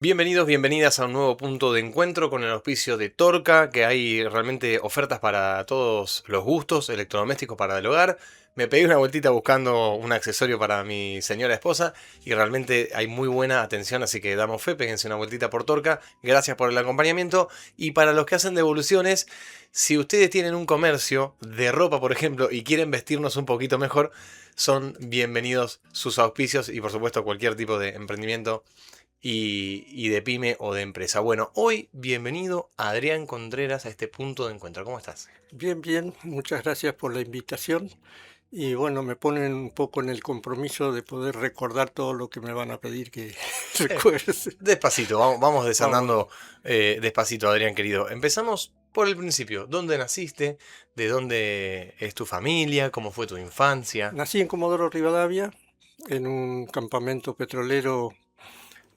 Bienvenidos, bienvenidas a un nuevo punto de encuentro con el auspicio de Torca, que hay realmente ofertas para todos los gustos, electrodomésticos para el hogar. Me pegué una vueltita buscando un accesorio para mi señora esposa y realmente hay muy buena atención, así que damos fe, péguense una vueltita por Torca. Gracias por el acompañamiento. Y para los que hacen devoluciones, si ustedes tienen un comercio de ropa, por ejemplo, y quieren vestirnos un poquito mejor, son bienvenidos sus auspicios y por supuesto cualquier tipo de emprendimiento y de pyme o de empresa. Bueno, hoy bienvenido Adrián Contreras a este punto de encuentro. ¿Cómo estás? Bien, bien, muchas gracias por la invitación y bueno, me ponen un poco en el compromiso de poder recordar todo lo que me van a pedir que Eh, recuerde. Despacito, vamos Vamos, desandando despacito, Adrián querido. Empezamos por el principio. ¿Dónde naciste? ¿De dónde es tu familia? ¿Cómo fue tu infancia? nací en Comodoro Rivadavia, en un campamento petrolero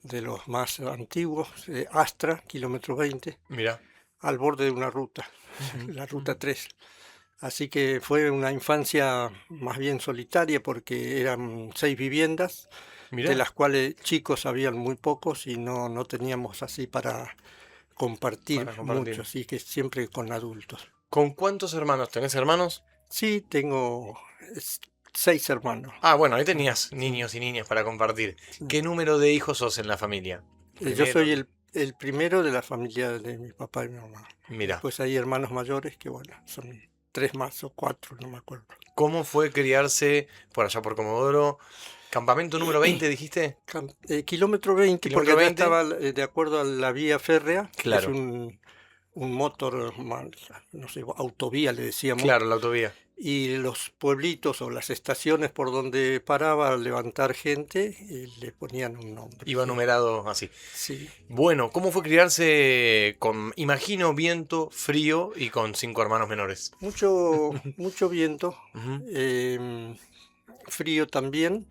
de los más antiguos, Astra, kilómetro 20, Mira. al borde de una ruta, Ujú, la ruta ujú. 3. Así que fue una infancia más bien solitaria porque eran 6 viviendas, de Mirá, las cuales chicos habían muy pocos y no teníamos así para compartir para mucho, compartir. así que siempre con adultos. ¿Con cuántos hermanos? ¿Tenés hermanos? Sí, tengo 6 hermanos. Ah, bueno, ahí Ujú, tenías sí, niños y niñas para compartir. sí. ¿Qué número de hijos sos en la familia? Yo Primero. soy el primero de la familia de mi papá y mi mamá. Mira. Después hay hermanos mayores que, bueno, son 3 más o 4, no me acuerdo. ¿Cómo fue criarse por allá por Comodoro? Campamento número 20, dijiste. Kilómetro 20, porque Kilómetro allá 20. estaba, de acuerdo a la vía férrea, que es Claro, un motor, no sé, autovía le decíamos, claro, la autovía. y los pueblitos o las estaciones por donde paraba a levantar gente, le ponían un nombre, Iba sí. numerado así. Sí, Bueno, ¿cómo fue criarse con, imagino, viento, frío y con 5 hermanos menores? mucho viento, Ujú. em, frío también.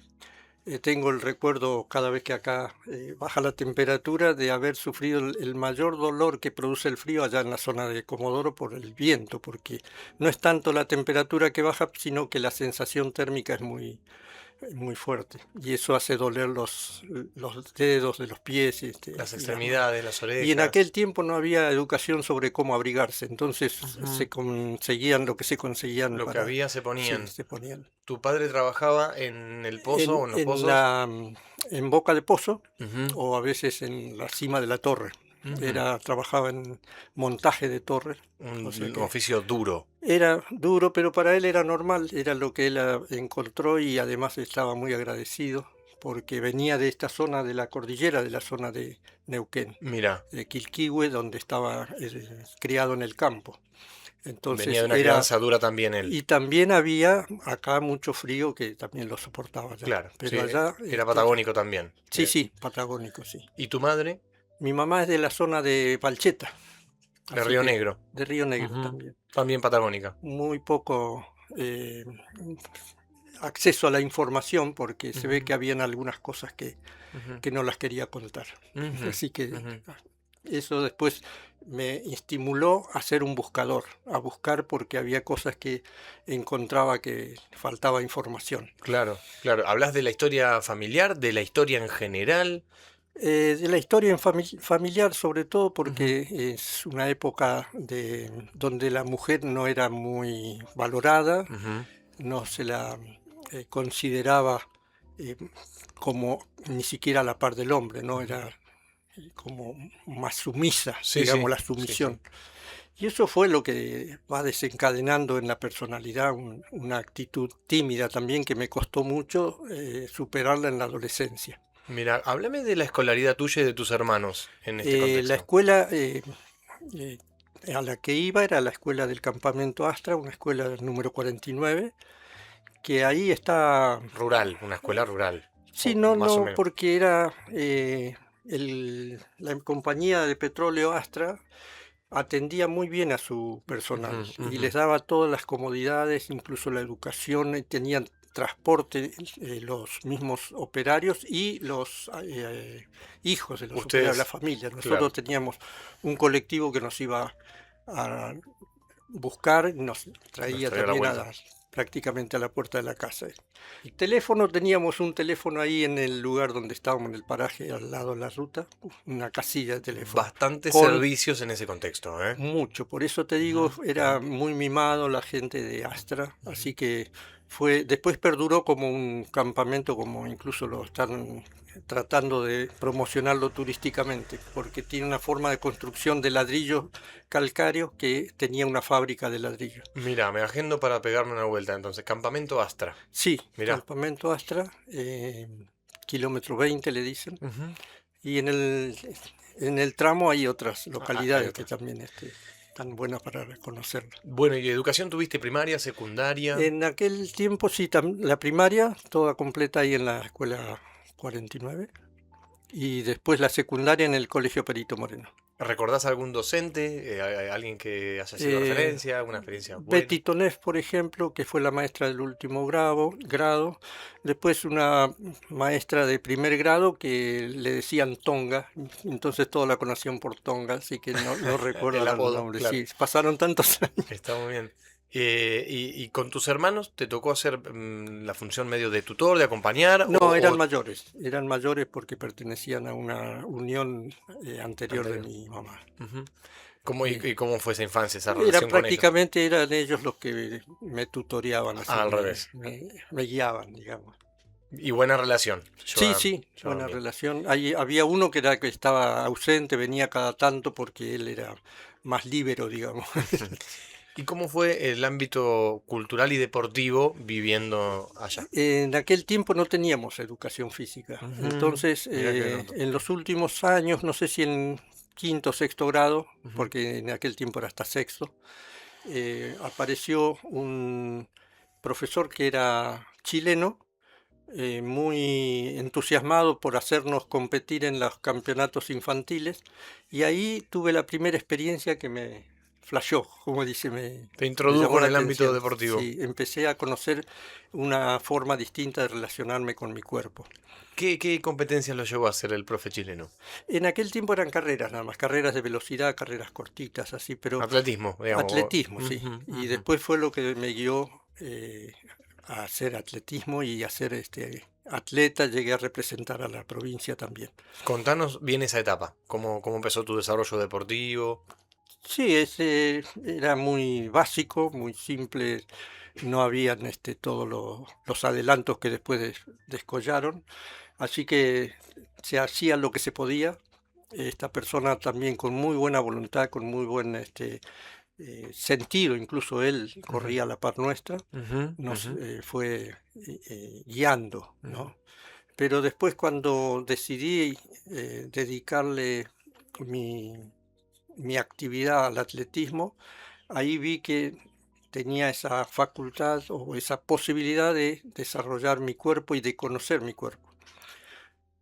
Tengo el recuerdo cada vez que acá baja la temperatura de haber sufrido el mayor dolor que produce el frío allá en la zona de Comodoro por el viento, porque no es tanto la temperatura que baja, sino que la sensación térmica es muy fuerte y eso hace doler los dedos de los pies Las y las manos. extremidades, las Y en orejas. aquel tiempo no había educación sobre cómo abrigarse, entonces Ujú. se conseguían lo que se conseguían Lo que para, había se sí, ponían. se ponían. ¿Tu padre trabajaba en el pozo o en los En pozos? en Boca de Pozo Ujú, o a veces en la cima de la torre. ujú. Trabajaba en montaje de torres, o sea Un que oficio duro. era duro, pero para él era normal, era lo que él encontró y además estaba muy agradecido porque venía de esta zona de la cordillera, de la zona de Neuquén, Mira, de Quilquihue, donde estaba criado en el campo. venía Entonces de una era, crianza dura también él. y también había acá mucho frío que también lo soportaba allá, Claro, sí, pero allá, era patagónico también. sí, sí, patagónico, sí. ¿Y tu madre? Mi mamá es de la zona de Palcheta, De así Río que Negro. de Río Negro Ujú. también. También patagónica. Muy poco acceso a la información porque se ve Ujú, que habían algunas cosas ujú, que no las quería contar. ujú, Así que ujú. eso después me estimuló a ser un buscador, a buscar porque había cosas que encontraba que faltaba información. Claro, claro. ¿Hablas de la historia familiar, de la historia en general? De la historia familiar, sobre todo Ujú, porque es una época donde la mujer no era muy valorada, ujú. no se la consideraba eh, como ni siquiera a la par del hombre, no Ujú. era como más sumisa, Sí, sí, digamos, la sí, sí. sumisión. Y eso fue lo que va desencadenando en la personalidad una actitud tímida también que me costó mucho superarla en la adolescencia. Mira, háblame de la escolaridad tuya y de tus hermanos en este La contexto. escuela eh, a la que iba era la escuela del campamento Astra, una escuela del número 49, que ahí está, Rural, una escuela rural, sí, o no, más o no, menos. porque era la compañía de petróleo Astra atendía muy bien a su Ujú, personal y ujú. les daba todas las comodidades, incluso la educación, tenían transporte los mismos operarios y los hijos de los operarios, la Ustedes, familia. claro, Nosotros teníamos un colectivo que nos iba a buscar y nos nos traía traía la también vuelta. prácticamente a la puerta de la casa. El teléfono, teníamos un teléfono ahí en el lugar donde estábamos, en el paraje, al lado de la ruta, una casilla de teléfono. Bastantes Con servicios en ese contexto, ¿eh? mucho, por eso te Ujú, digo, era ujú, muy mimado la gente de Astra, ujú. así que fue, después perduró como un campamento, como incluso lo están tratando de promocionarlo turísticamente, porque tiene una forma de construcción de ladrillos calcáreos que tenía una fábrica de ladrillos. Mira, me agendo para pegarme una vuelta entonces. Campamento Astra. Sí, Mirá. campamento Astra, kilómetro 20 le dicen, Ujú. y en el tramo hay otras Hay localidades que otra. también están buenas para conocerlas. Bueno, ¿y educación tuviste primaria, secundaria? En aquel tiempo sí, la primaria toda completa ahí en la escuela 49 y después la secundaria en el Colegio Perito Moreno. ¿Recordás algún docente? ¿Alguien que haya sido Eh, referencia? ¿Una experiencia buena? Betty Tonés, por ejemplo, que fue la maestra del último grado, después una maestra de primer grado que le decían Tonga, entonces todos la conocían por Tonga, así que no recuerdo El ahora el apodo, nombre, claro. sí, pasaron tantos años. Está muy bien. ¿Y con tus hermanos te tocó hacer la función medio de tutor, de acompañar No, o eran mayores porque pertenecían a una unión anterior de anterior? mi mamá. Ujú. ¿Cómo, y, Eh, y cómo fue esa infancia, esa Eran relación con ellos? prácticamente, eran ellos los que me tutoreaban, así Al revés. me guiaban, digamos. Y buena relación. Sí, Llevaban, sí, llevaban buena bien. relación. Había uno que estaba ausente, venía cada tanto porque él era más líbero, digamos. ¿Y cómo fue el ámbito cultural y deportivo viviendo allá? En aquel tiempo no teníamos educación física, Ujú. entonces Mirá qué dato. en los últimos años, no sé si en quinto o sexto grado, Ujú. porque en aquel tiempo era hasta sexto, apareció un profesor que era chileno, muy entusiasmado por hacernos competir en los campeonatos infantiles, y ahí tuve la primera experiencia que me flashó, como dice, Te me introdujo llamó en la el ámbito atención. deportivo. Sí, empecé a conocer una forma distinta de relacionarme con mi cuerpo. ¿Qué competencias lo llevó a hacer el profe chileno? En aquel tiempo eran carreras nada más, carreras de velocidad, carreras cortitas, así, pero Atletismo, digamos. atletismo, sí. Ujú, Y ujú. después fue lo que me guió a hacer atletismo y a ser atleta. Llegué a representar a la provincia también. Contanos bien esa etapa. ¿Cómo empezó tu desarrollo deportivo? Sí, era muy básico, muy simple. No habían todos los adelantos que después descollaron. Así que se hacía lo que se podía. Esta persona también con muy buena voluntad, con muy buen sentido, incluso él Ujú, corría a la par nuestra, ujú, nos ujú, fue guiando, ujú. ¿no? Pero después cuando decidí dedicarle mi, mi actividad al atletismo, ahí vi que tenía esa facultad o esa posibilidad de desarrollar mi cuerpo y de conocer mi cuerpo.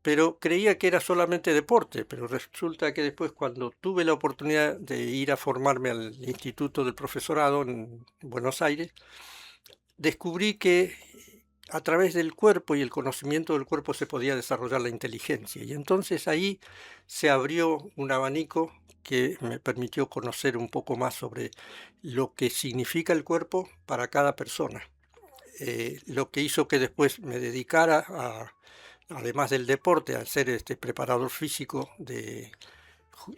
Pero creía que era solamente deporte, pero resulta que después cuando tuve la oportunidad de ir a formarme al Instituto del Profesorado en Buenos Aires, descubrí que a través del cuerpo y el conocimiento del cuerpo se podía desarrollar la inteligencia. Y entonces ahí se abrió un abanico que me permitió conocer un poco más sobre lo que significa el cuerpo para cada persona. Lo que hizo que después me dedicara además del deporte, a ser preparador físico de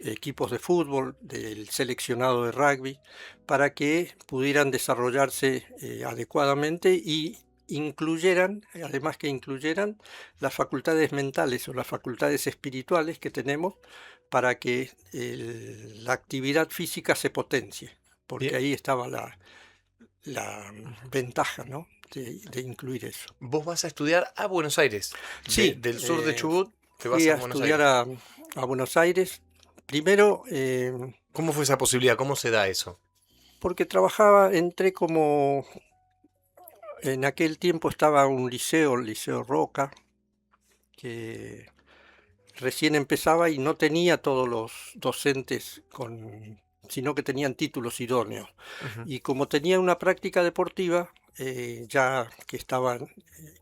equipos de fútbol, del seleccionado de rugby, para que pudieran desarrollarse adecuadamente y incluyeran, además que incluyeran las facultades mentales o las facultades espirituales que tenemos para que la actividad física se potencie, porque Bien. ahí estaba la Ujú. ventaja, ¿no? De incluir eso. Vos vas a estudiar a Buenos Aires. Sí, Del sur de Chubut te vas fui a a Buenos estudiar Aires. a Buenos Aires, primero ¿Cómo fue esa posibilidad? ¿Cómo se da eso? porque trabajaba, entré como, en aquel tiempo estaba un liceo, el Liceo Roca, que recién empezaba y no tenía todos los docentes sino que tenían títulos idóneos. Ujú. Y como tenía una práctica deportiva, ya que estaban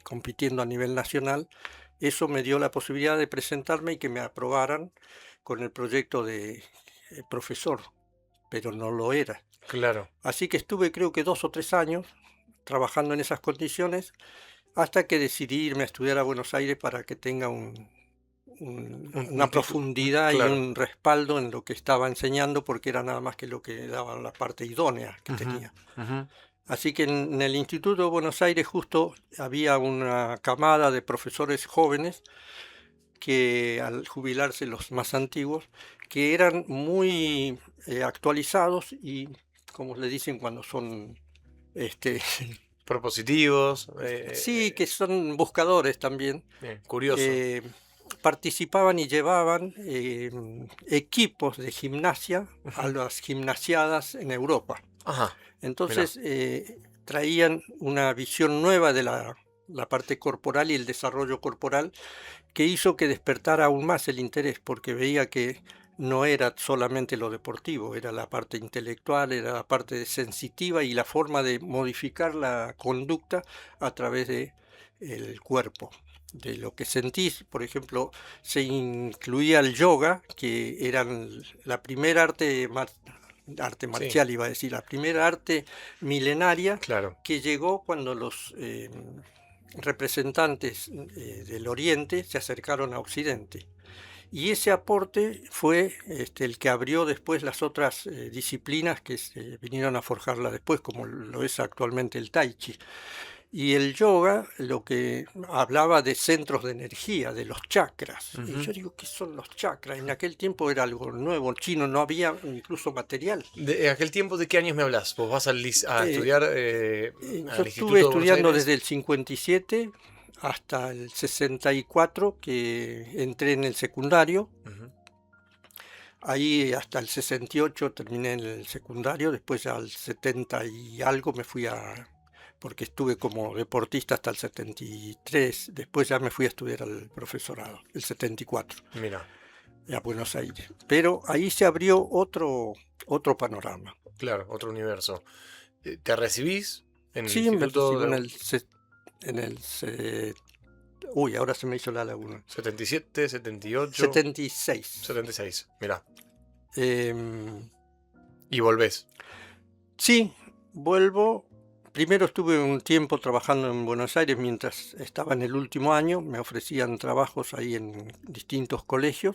compitiendo a nivel nacional, eso me dio la posibilidad de presentarme y que me aprobaran con el proyecto de profesor, pero no lo era. Claro. Así que estuve creo que 2 o 3 años trabajando en esas condiciones hasta que decidí irme a estudiar a Buenos Aires para que tenga una profundidad y Claro. un respaldo en lo que estaba enseñando, porque era nada más que lo que daba la parte idónea que tenía. Así que en el Instituto de Buenos Aires justo había una camada de profesores jóvenes que al jubilarse los más antiguos, que eran muy actualizados y, como le dicen cuando son, Propositivos, sí, que son buscadores también, bien, curioso. participaban y llevaban equipos de gimnasia a las gimnasiadas en Europa. Ajá, Entonces traían una visión nueva de la parte corporal y el desarrollo corporal, que hizo que despertara aún más el interés, porque veía que no era solamente lo deportivo, era la parte intelectual, era la parte sensitiva y la forma de modificar la conducta a través de el cuerpo, de lo que sentís. Por ejemplo, se incluía el yoga, que era la primera arte marcial, iba a decir, la primera arte milenaria, claro. que llegó cuando los representantes del Oriente se acercaron a Occidente. Y ese aporte fue el que abrió después las otras disciplinas que se vinieron a forjarla después, como lo es actualmente el Tai Chi. Y el yoga, lo que hablaba de centros de energía, de los chakras. Y yo digo, ¿qué son los chakras? En aquel tiempo era algo nuevo, chino, no había incluso material. ¿De aquel tiempo de qué años me hablas? ¿Vos vas a estudiar al yo Instituto estuve de Buenos estudiando Aires? desde el 57 hasta el 64, que entré en el secundario. Ahí hasta el 68 terminé en el secundario, después ya al 70 y algo me fui porque estuve como deportista hasta el 73, después ya me fui a estudiar al profesorado, el 74, Mira, a Buenos Aires. Pero ahí se abrió otro panorama. claro, otro universo. ¿Te recibís en el Sí, me Instituto recibo de uy, ahora se me hizo la laguna. 77, 78, 76. 76? Mirá. Em, Y volvés. sí, vuelvo. Primero estuve un tiempo trabajando en Buenos Aires mientras estaba en el último año. Me ofrecían trabajos ahí en distintos colegios,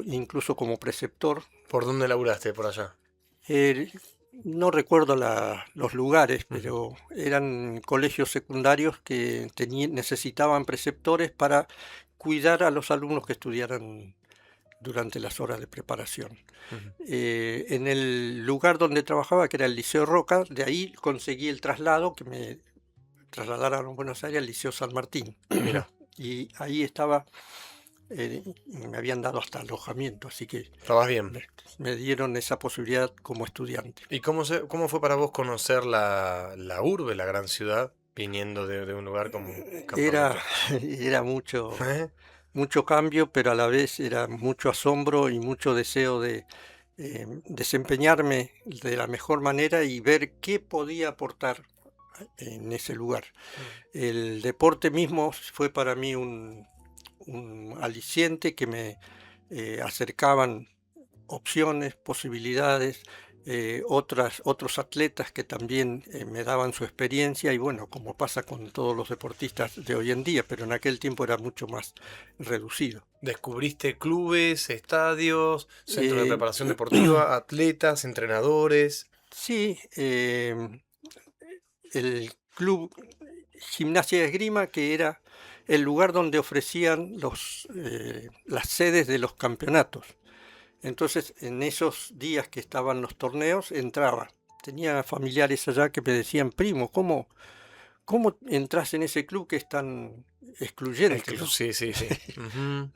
incluso como preceptor. ¿Por dónde laburaste por allá? No recuerdo los lugares, pero eran colegios secundarios que necesitaban preceptores para cuidar a los alumnos que estudiaran durante las horas de preparación. En el lugar donde trabajaba, que era el Liceo Roca, de ahí conseguí el traslado, que me trasladaron a Buenos Aires al Liceo San Martín. Mira, Y ahí estaba, me habían dado hasta alojamiento, así que estabas bien. me dieron esa posibilidad como estudiante. ¿Y cómo fue para vos conocer la urbe, la gran ciudad, viniendo de un lugar como Campamento? Era mucho, ¿Eh? mucho cambio, pero a la vez era mucho asombro y mucho deseo de desempeñarme de la mejor manera y ver qué podía aportar en ese lugar. El deporte mismo fue para mí un aliciente que me acercaban opciones, posibilidades, otros atletas que también me daban su experiencia y bueno, como pasa con todos los deportistas de hoy en día, pero en aquel tiempo era mucho más reducido. ¿Descubriste clubes, estadios, centros de Eh, preparación deportiva, atletas, entrenadores? sí, el club Gimnasia y Esgrima, que era el lugar donde ofrecían las sedes de los campeonatos. Entonces, en esos días que estaban los torneos, entraba. Tenía familiares allá que me decían, primo, ¿cómo entras en ese club que es tan excluyente? ¿No? Sí, sí, sí.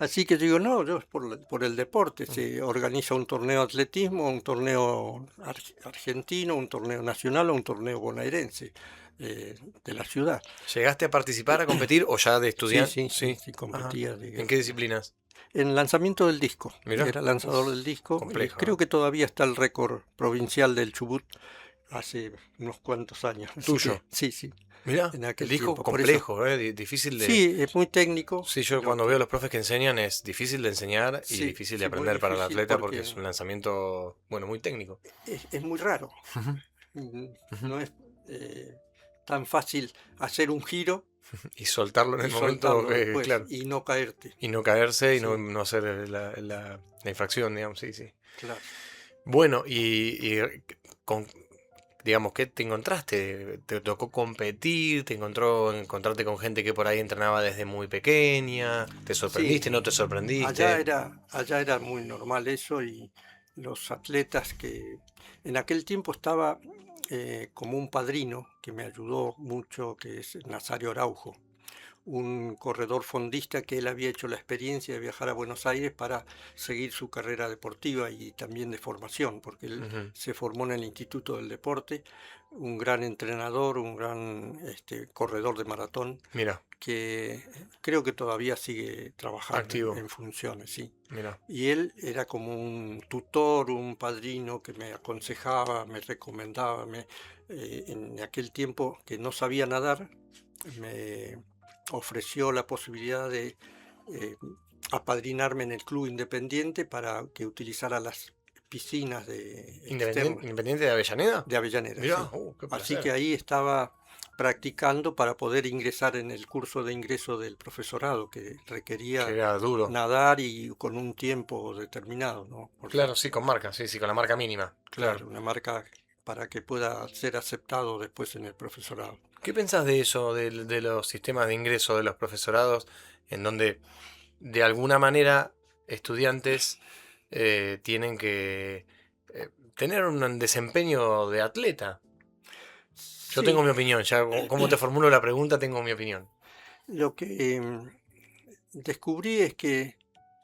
Así que digo, no, yo es por el deporte. Se organiza un torneo de atletismo, un torneo argentino, un torneo nacional o un torneo bonaerense de la ciudad. ¿Llegaste a participar, a competir o ya de estudiante? Sí, Ajá. competía. ¿En qué disciplinas? En lanzamiento del disco. Mirá. Era lanzador del disco. Complejo, Creo que todavía está el récord provincial del Chubut hace unos cuantos años. Así ¿Tuyo? que, sí. Mirá, En el aquel disco tiempo, por complejo, difícil de... Sí, es muy técnico. Sí, yo cuando veo a los profes que enseñan es difícil de enseñar y Sí, difícil de sí, muy aprender para el difícil atleta porque porque es un lanzamiento, bueno, muy técnico. es muy raro. Ujú, No es tan fácil hacer un giro Y soltarlo en y el momento, soltarlo después claro. y no caerte. Y no caerse y no, Sí, no hacer la infracción, digamos, sí, sí. claro. Bueno, con, digamos, ¿qué te encontraste? ¿Te tocó competir? ¿Encontrarte con gente que por ahí entrenaba desde muy pequeña? ¿Te Sí, sorprendiste? ¿No te allá sorprendiste? era muy normal eso y los atletas en aquel tiempo estaba como un padrino que me ayudó mucho, que es Nazario Araujo, un corredor fondista que él había hecho la experiencia de viajar a Buenos Aires para seguir su carrera deportiva y también de formación, porque él Ujú. se formó en el Instituto del Deporte, un gran entrenador, un gran corredor de maratón, Mira, que creo que todavía sigue trabajando activo, en funciones, sí. mira, Y él era como un tutor, un padrino que me aconsejaba, me recomendaba. En aquel tiempo que no sabía nadar, me ofreció la posibilidad de eh, apadrinarme en el club independiente para que utilizara las piscinas externas ¿Independiente de Avellaneda? de Avellaneda, Mira, sí. qué Así placer. que ahí estaba practicando para poder ingresar en el curso de ingreso del profesorado, que Que requería era duro. nadar y con un tiempo determinado, ¿no? Claro, sí, con marca, sí, sí, con la marca mínima. Claro. Claro, una marca para que pueda ser aceptado después en el profesorado. ¿Qué pensás de eso, de los sistemas de ingreso de los profesorados, en donde de alguna manera estudiantes tienen que tener un desempeño de atleta? Yo tengo Sí, mi opinión, ya como te formulo la pregunta, tengo mi opinión. lo que descubrí es que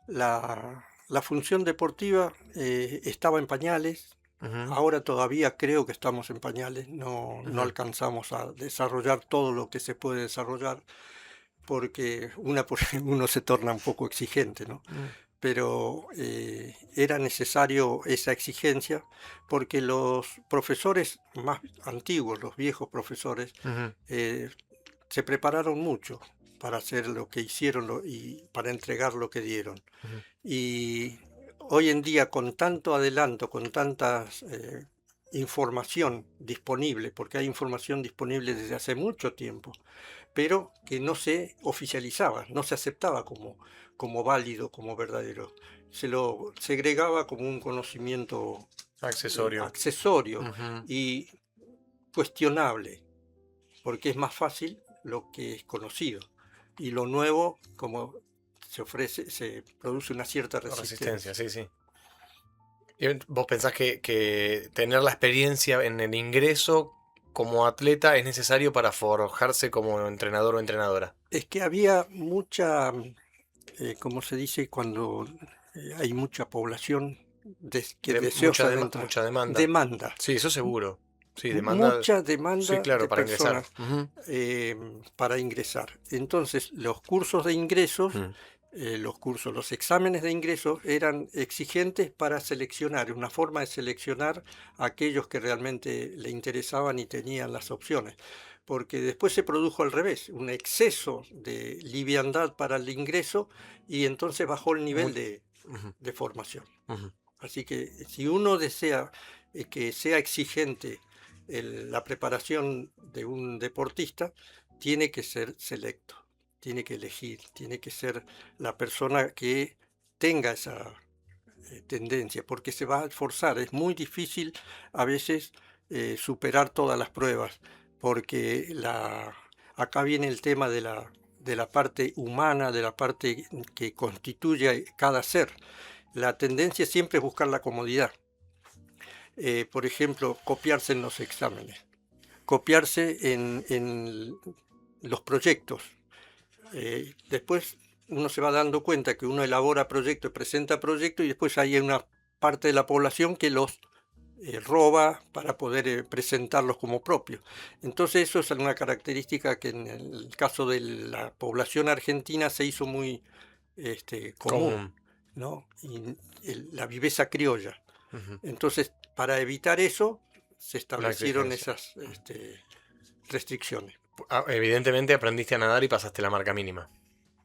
la función deportiva estaba en pañales. Ujú, Ahora todavía creo que estamos en pañales, no ujú, alcanzamos a desarrollar todo lo que se puede desarrollar, porque uno se torna un poco exigente, ¿no? mm, Pero era necesario esa exigencia porque los profesores más antiguos, los viejos profesores, ujú, eh, se prepararon mucho para hacer lo que hicieron y para entregar lo que dieron. ujú. Y hoy en día, con tanto adelanto, con tanta información disponible, porque hay información disponible desde hace mucho tiempo, pero que no se oficializaba, no se aceptaba como válido, como verdadero. Se lo segregaba como un conocimiento Accesorio. accesorio Ujú. y cuestionable, porque es más fácil lo que es conocido. Y lo nuevo, como se produce una cierta Resistencia, resistencia. sí, sí. ¿Y vos pensás que tener la experiencia en el ingreso como atleta es necesario para forjarse como entrenador o entrenadora? Es que había mucha, como se dice cuando hay mucha población deseosa de entrar, Mucha demanda. demanda, Sí, eso seguro. Sí, demanda. mucha Sí, demanda claro, de para ingresar. personas Ujú. eh, para ingresar. Entonces, los cursos de ingresos, Mm, los exámenes de ingresos eran exigentes para seleccionar, una forma de seleccionar a aquellos que realmente le interesaban y tenían las opciones. Porque después se produjo al revés, un exceso de liviandad para el ingreso y entonces bajó el nivel muy- ujú, de formación. ujú. Así que si uno desea que sea exigente la preparación de un deportista, tiene que ser selecto, tiene que elegir, tiene que ser la persona que tenga esa tendencia, porque se va a esforzar. Es muy difícil a veces superar todas las pruebas, porque acá viene el tema de la parte humana, de la parte que constituye cada ser. La tendencia siempre es buscar la comodidad. Por ejemplo, copiarse en los exámenes, copiarse en los proyectos. Después uno se va dando cuenta que uno elabora proyectos, presenta proyectos y después hay una parte de la población que los roba para poder presentarlos como propios. Entonces eso es una característica que en el caso de la población argentina se hizo muy común, Común. ¿no? Y la viveza criolla. Ujú. Entonces, para evitar eso, se La establecieron exigencia. esas restricciones. Evidentemente aprendiste a nadar y pasaste la marca mínima.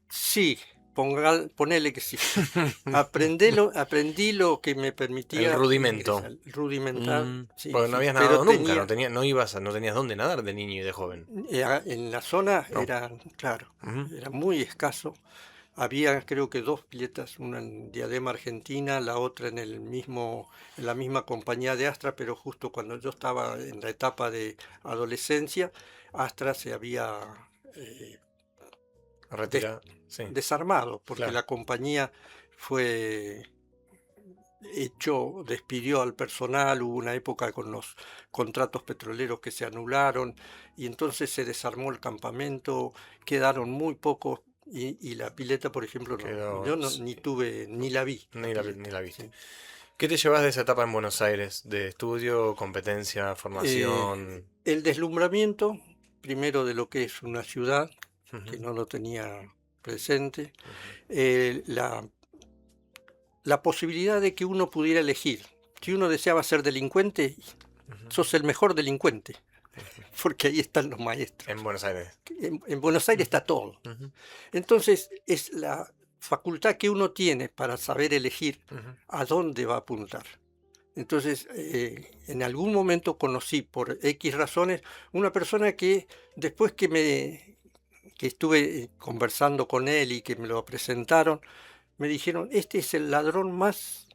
Sí, Ponele que sí. Aprendí lo que me El permitía rudimento. ingresar, rudimentar, sí, Porque no sí, habías pero nadado nunca, no tenía, tenías, no ibas, no tenías dónde nadar de niño y de joven. en la zona No. era, claro, Ujú. era muy escaso. Había creo que dos piletas, una en Diadema Argentina, la otra en la misma compañía de Astra, pero justo cuando yo estaba en la etapa de adolescencia, Astra se había eh, des- Retira. Sí, desarmado, porque claro. la compañía fue despidió al personal, hubo una época con los contratos petroleros que se anularon y entonces se desarmó el campamento, quedaron muy pocos y la pileta, por ejemplo, no. Quedó. Yo no, ni tuve, ni la vi, la Ni pileta. la viste. Sí. ¿Qué te llevas de esa etapa en Buenos Aires? ¿De estudio, competencia, Eh, formación? el deslumbramiento, primero de lo que es una ciudad, que Ujú, no lo tenía presente, ujú, la posibilidad de que uno pudiera elegir. Si uno deseaba ser delincuente, ujú, sos el mejor delincuente, ujú. porque ahí están los En maestros. Buenos Aires. En Buenos Aires Ujú, está todo. ujú, Entonces es la facultad que uno tiene para saber elegir ujú. a dónde va a apuntar. Entonces, en algún momento conocí por X razones una persona que después que estuve conversando con él y que me lo presentaron, me dijeron, este es el ladrón más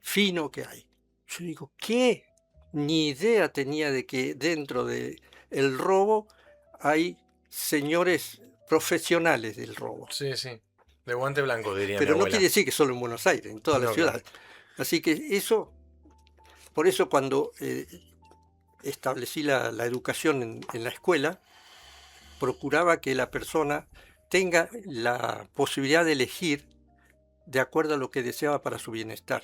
fino que hay. Yo digo, ¿qué? Ni idea tenía de que dentro de el robo hay señores profesionales del robo. Sí, sí. De guante blanco, diría mi Pero no quiere abuela. decir que solo en Buenos Aires, en toda la No, claro. ciudad. Así que eso, por eso cuando establecí la educación en la escuela, procuraba que la persona tenga la posibilidad de elegir de acuerdo a lo que deseaba para su bienestar.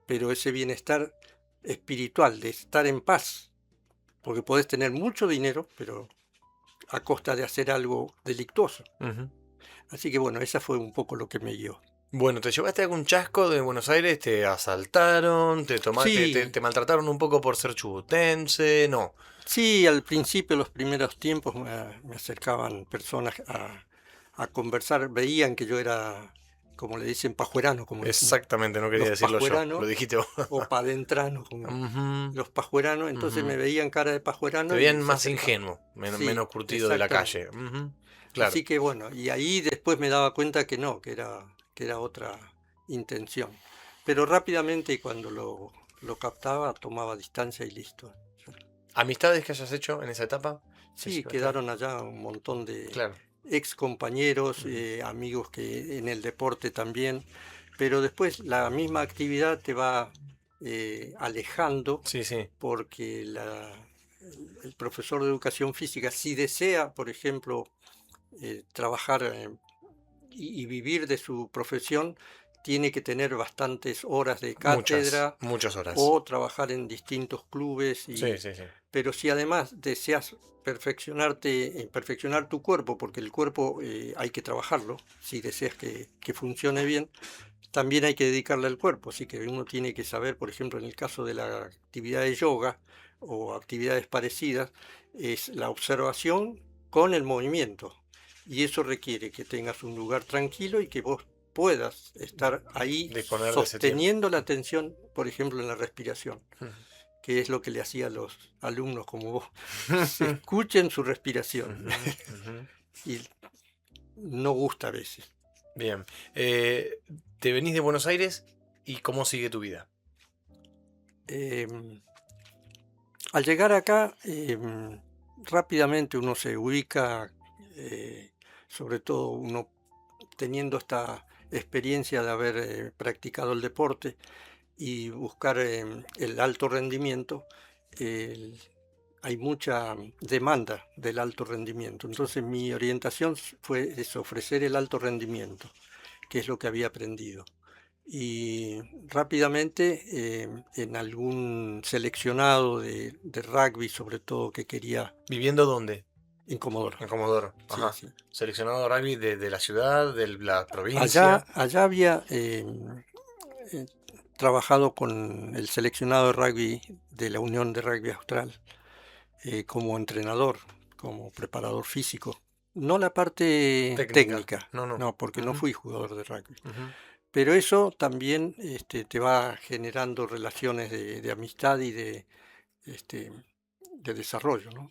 Pero ese bienestar espiritual, de estar en paz, porque podés tener mucho dinero, pero a costa de hacer algo delictuoso. Ujú. Así que bueno, esa fue un poco lo que me guió. Bueno, ¿te llevaste algún chasco de Buenos Aires? ¿Te asaltaron? Sí, ¿Te maltrataron un poco por ser chubutense? No. sí, al principio, los primeros tiempos, me acercaban personas a conversar, veían que yo era, como le dicen, pajuerano, como decimos, Exactamente, no quería los decirlo yo. Lo pajueranos dijiste vos. o padentranos, como Ujú, los pajueranos, entonces ujú. me veían cara de Te pajuerano veían y se más acercaban. ingenuo, Sí, menos curtido de la exactamente. calle. Ujú, claro. Así que bueno, y ahí después me daba cuenta que no, que era otra intención. Pero rápidamente y cuando lo captaba, tomaba distancia y listo. ¿Amistades que hayas hecho en esa etapa? ¿Te Sí, llevaste? quedaron allá un montón de Claro. ex compañeros, Ujú. amigos que en el deporte también, pero después la misma actividad te va alejando Sí, sí. porque el profesor de educación física, si desea, por ejemplo, trabajar y vivir de su profesión, tiene que tener bastantes horas de Muchas, cátedra muchas horas. o trabajar en distintos clubes, Sí, sí, sí. pero si además deseas perfeccionar tu cuerpo, porque el cuerpo hay que trabajarlo, si deseas que funcione bien, también hay que dedicarle al cuerpo, así que uno tiene que saber, por ejemplo, en el caso de la actividad de yoga o actividades parecidas, es la observación con el movimiento. Y eso requiere que tengas un lugar tranquilo y que vos puedas estar ahí Disponer de ese tiempo. sosteniendo la atención, por ejemplo, en la respiración, Ujú. que es lo que le hacía a los alumnos como vos. Se escuchen su respiración Ujú, ujú. y no gusta a veces. Bien. Eh, Te venís de Buenos Aires y ¿cómo sigue tu vida? Em, Al llegar acá, rápidamente uno se ubica, sobre todo uno teniendo esta experiencia de haber practicado el deporte y buscar el alto rendimiento, el- hay mucha demanda del alto rendimiento. Sí. Entonces mi orientación fue eso, ofrecer el alto rendimiento, que es lo que había aprendido y rápidamente en algún seleccionado de rugby, sobre todo que quería ¿Viviendo dónde? en Comodoro. En Comodoro. Sí, Ajá. sí. Seleccionado rugby de la ciudad, de la Allá, provincia. allá había eh, trabajado con el seleccionado de rugby de la Unión de Rugby Austral como entrenador, como preparador físico. No la parte Técnica. técnica, No, no. no, porque no Ujú, fui jugador de rugby. ujú. Pero eso también te va generando relaciones de amistad y este, de desarrollo, ¿no?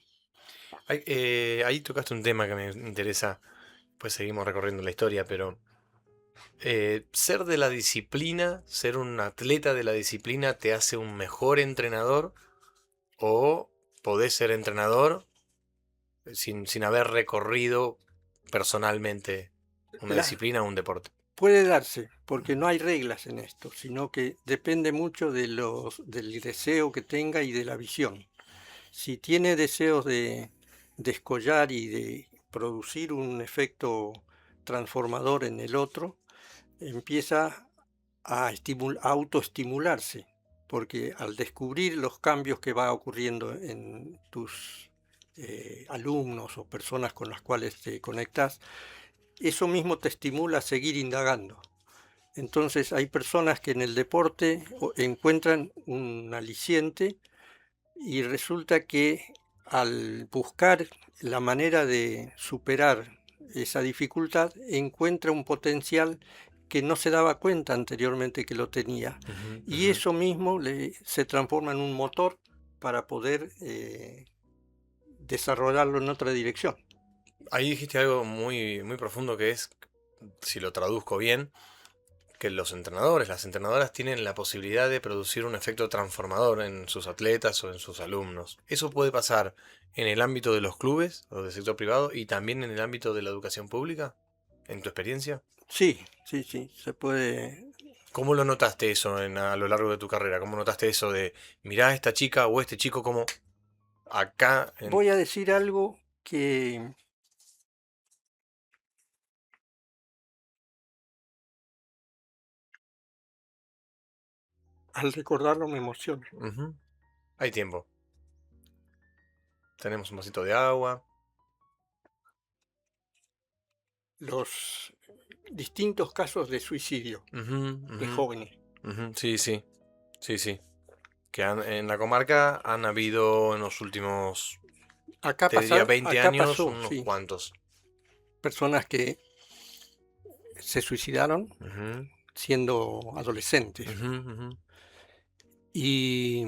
Ahí tocaste un tema que me interesa, pues seguimos recorriendo la historia, pero ser de la disciplina, ser un atleta de la disciplina, ¿te hace un mejor entrenador o podés ser entrenador sin haber recorrido personalmente una La- disciplina o un deporte? Puede darse, porque no hay reglas en esto, sino que depende mucho del deseo que tenga y de la visión. Si tiene deseos de descollar y de producir un efecto transformador en el otro, empieza a autoestimularse, porque al descubrir los cambios que va ocurriendo en tus alumnos o personas con las cuales te conectas, eso mismo te estimula a seguir indagando. Entonces hay personas que en el deporte encuentran un aliciente y resulta que al buscar la manera de superar esa dificultad, encuentra un potencial que no se daba cuenta anteriormente que lo tenía. Ujú, Y ujú. eso mismo se transforma en un motor para poder desarrollarlo en otra dirección. Ahí dijiste algo muy, muy profundo que es, si lo traduzco bien, que los entrenadores, las entrenadoras tienen la posibilidad de producir un efecto transformador en sus atletas o en sus alumnos. Eso puede pasar en el ámbito de los clubes o del sector privado y también en el ámbito de la educación pública, en tu experiencia. Sí, sí, sí, se puede. ¿Cómo lo notaste eso a lo largo de tu carrera? ¿Cómo notaste eso de, mirá a esta chica o este chico como acá en... Voy a decir algo que al recordarlo me emociona. Ujú. Hay tiempo. Tenemos un vasito de agua. Los distintos casos de suicidio Ujú, de ujú, jóvenes. ujú. Sí, sí, sí, sí. En la comarca han habido en los últimos, te diría, 20 Acá años, pasó, unos sí. cuantos. Personas que se suicidaron Ujú, siendo adolescentes. ujú, ujú, Y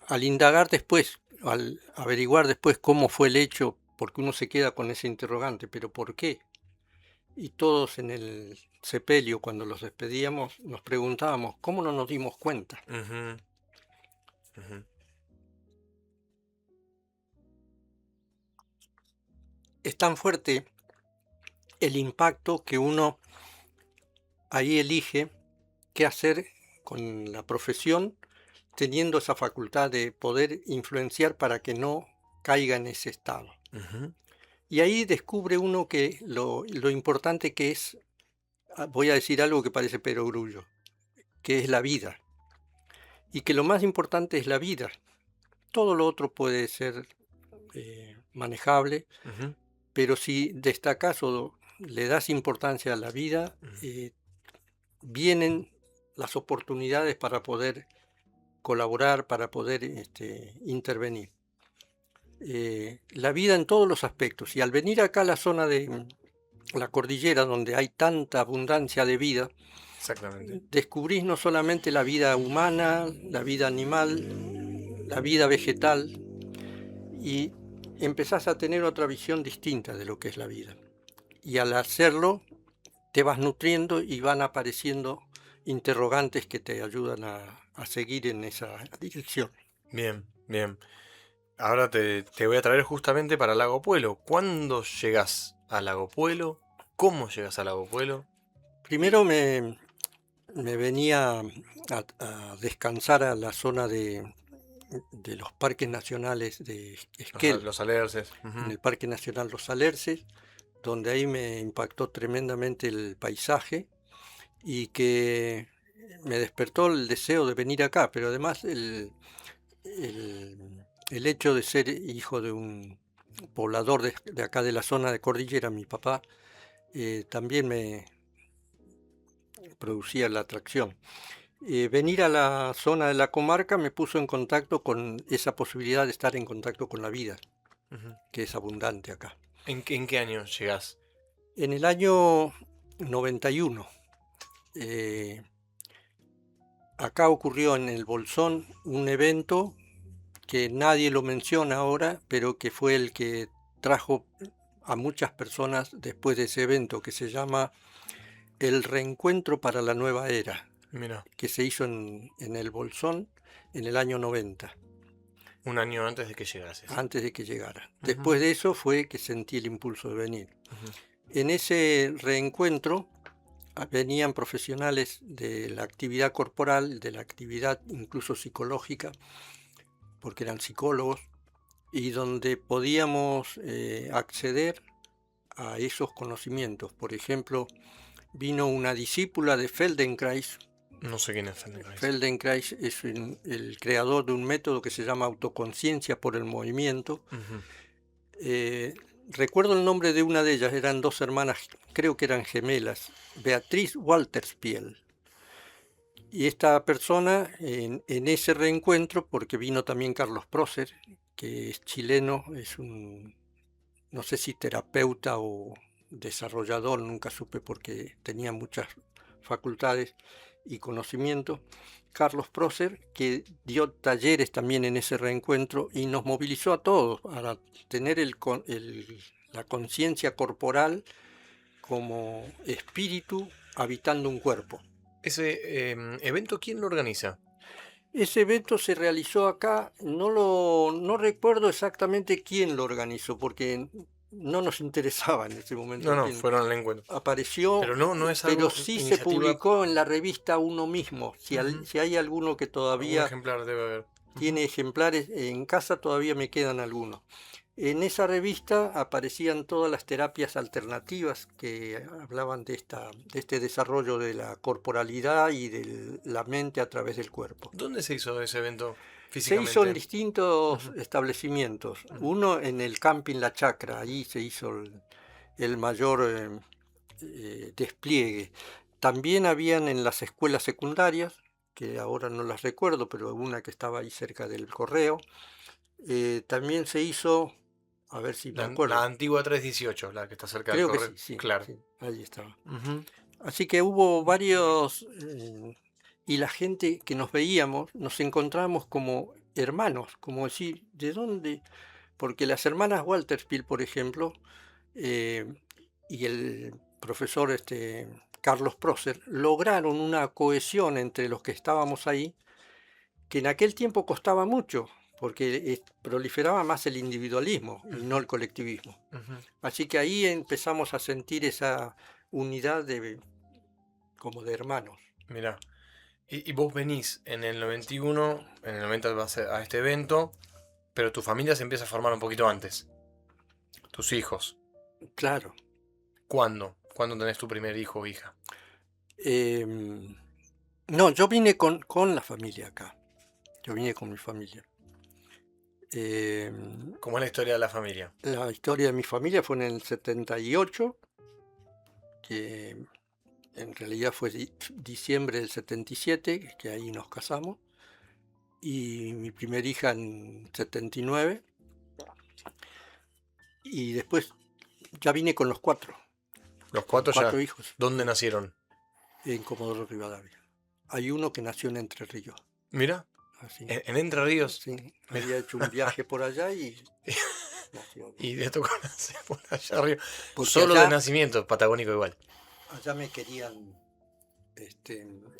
al indagar después, al averiguar después cómo fue el hecho, porque uno se queda con ese interrogante, pero ¿por qué? Y todos en el sepelio, cuando los despedíamos, nos preguntábamos, ¿cómo no nos dimos cuenta? ujú, ujú. Es tan fuerte el impacto que uno ahí elige qué hacer con la profesión, teniendo esa facultad de poder influenciar para que no caiga en ese estado. Ujú, Y ahí descubre uno que lo importante que es, voy a decir algo que parece perogrullo, que es la vida. Y que lo más importante es la vida. Todo lo otro puede ser manejable, ujú, pero si destacas o le das importancia a la vida, ujú. vienen las oportunidades para poder colaborar, para poder intervenir. La vida en todos los aspectos. Y al venir acá a la zona de la cordillera, donde hay tanta abundancia de vida, Exactamente. descubrís no solamente la vida humana, la vida animal, la vida vegetal, y empezás a tener otra visión distinta de lo que es la vida. Y al hacerlo, te vas nutriendo y van apareciendo interrogantes que te ayudan a seguir en esa dirección. Bien, bien. Ahora te voy a traer justamente para Lago Puelo. ¿Cuándo llegas a Lago Puelo? ¿Cómo llegas a Lago Puelo? Primero me venía a descansar a la zona de los parques nacionales de Esquel, Los alerces. en Ujú, el Parque Nacional Los Alerces, donde ahí me impactó tremendamente el paisaje y que me despertó el deseo de venir acá, pero además el hecho de ser hijo de un poblador de acá de la zona de Cordillera, mi papá, también me producía la atracción. Venir a la zona de la comarca me puso en contacto con esa posibilidad de estar en contacto con la vida, ujú. que es abundante acá. En qué año llegás? En el año 91, eh, acá ocurrió en el Bolsón un evento que nadie lo menciona ahora, pero que fue el que trajo a muchas personas después de ese evento, que se llama el Reencuentro para la Nueva Era, Mira, que se hizo en el Bolsón en el año 90, un año antes de que llegases. antes de que llegara. Ujú, Después de eso fue que sentí el impulso de venir. ujú. En ese reencuentro venían profesionales de la actividad corporal, de la actividad incluso psicológica, porque eran psicólogos, y donde podíamos acceder a esos conocimientos. Por ejemplo, vino una discípula de Feldenkrais. No sé quién es Feldenkrais. Feldenkrais es el creador de un método que se llama autoconciencia por el movimiento. Ujú. Recuerdo el nombre de una de ellas, eran dos hermanas, creo que eran gemelas, Beatriz Walterspiel. Y esta persona, en ese reencuentro, porque vino también Carlos Prócer, que es chileno, es un, no sé si terapeuta o desarrollador, nunca supe porque tenía muchas facultades y conocimiento. Carlos Prócer, que dio talleres también en ese reencuentro y nos movilizó a todos para tener la conciencia corporal como espíritu habitando un cuerpo. Ese evento, ¿quién lo organiza? Ese evento se realizó acá, no recuerdo exactamente quién lo organizó, porque no nos interesaba en ese momento No, quién fueron al encuentro. apareció, Pero no es pero algo, sí se iniciativa. publicó en la revista Uno Mismo. Ujú. Si hay alguno que Algún todavía ejemplar debe haber. tiene ejemplares, en casa todavía me quedan algunos. En esa revista aparecían todas las terapias alternativas que hablaban de este desarrollo de la corporalidad y de la mente a través del cuerpo. ¿Dónde se hizo ese evento Se hizo en físicamente? distintos Ujú, establecimientos. ujú. Uno en el camping La Chacra, ahí se hizo el mayor despliegue. También habían en las escuelas secundarias, que ahora no las recuerdo, pero una que estaba ahí cerca del correo. También se hizo, a ver si me La acuerdo, antigua 318, la que está cerca del creo que correo. sí, sí, Claro. sí, ahí estaba. Ujú. Así que hubo varios, y la gente que nos veíamos, nos encontramos como hermanos, como decir, ¿de dónde? Porque las hermanas Walterspiel, por ejemplo, eh, y el profesor Carlos Prócer, lograron una cohesión entre los que estábamos ahí, que en aquel tiempo costaba mucho, porque proliferaba más el individualismo y no Ujú, el colectivismo. ujú. Así que ahí empezamos a sentir esa unidad como de hermanos. Mirá. Y vos venís en el 91, en el 90 vas a este evento, pero tu familia se empieza a formar un poquito antes. Tus hijos. Claro. ¿Cuándo? ¿Cuándo tenés tu primer hijo o hija? Em, no, yo vine con la familia acá. Yo vine con mi familia. Em, ¿Cómo es la historia de la familia? la historia de mi familia fue en el 78, que en realidad fue diciembre del 77, que ahí nos casamos, y mi primera hija en 79, y después ya vine con Los con cuatro ya. cuatro hijos, ¿Dónde nacieron? en Comodoro Rivadavia. Hay uno que nació en Entre Ríos, Mira, así. en Entre Ríos. Sí, Mirá. había hecho un viaje por allá y nació. Y le tocó nacer por allá arriba. Porque Solo de nacimiento, patagónico igual. allá me querían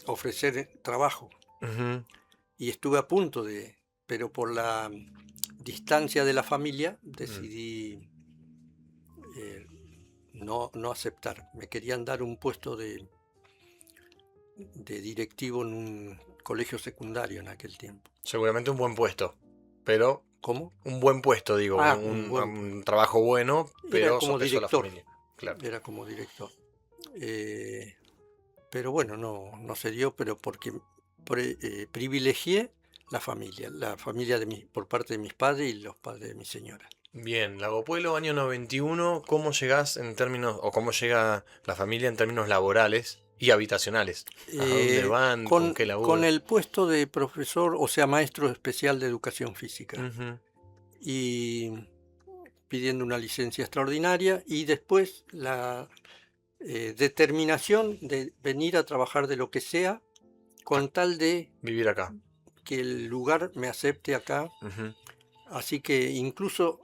ofrecer trabajo Ujú. y estuve a punto pero por la distancia de la familia Mm. decidí no aceptar. Me querían dar un puesto de directivo en un colegio secundario en aquel tiempo. Seguramente un buen puesto. Pero ¿Cómo? un buen puesto, digo, Ah, un buen un trabajo bueno, Era pero como sopesó a la director, familia. Claro. era como director. Pero bueno, no se dio, pero porque privilegié la familia por parte de mis padres y los padres de mi señora. Bien, Lago Pueblo, año 91, ¿cómo llegás en términos, o cómo llega la familia en términos laborales y habitacionales? ¿A dónde van? ¿Con qué Con laburo? el puesto de profesor, o sea, maestro especial de educación física. Ujú. Y pidiendo una licencia extraordinaria y después la determinación de venir a trabajar de lo que sea con tal de Vivir acá. que el lugar me acepte acá. Ujú. Así que incluso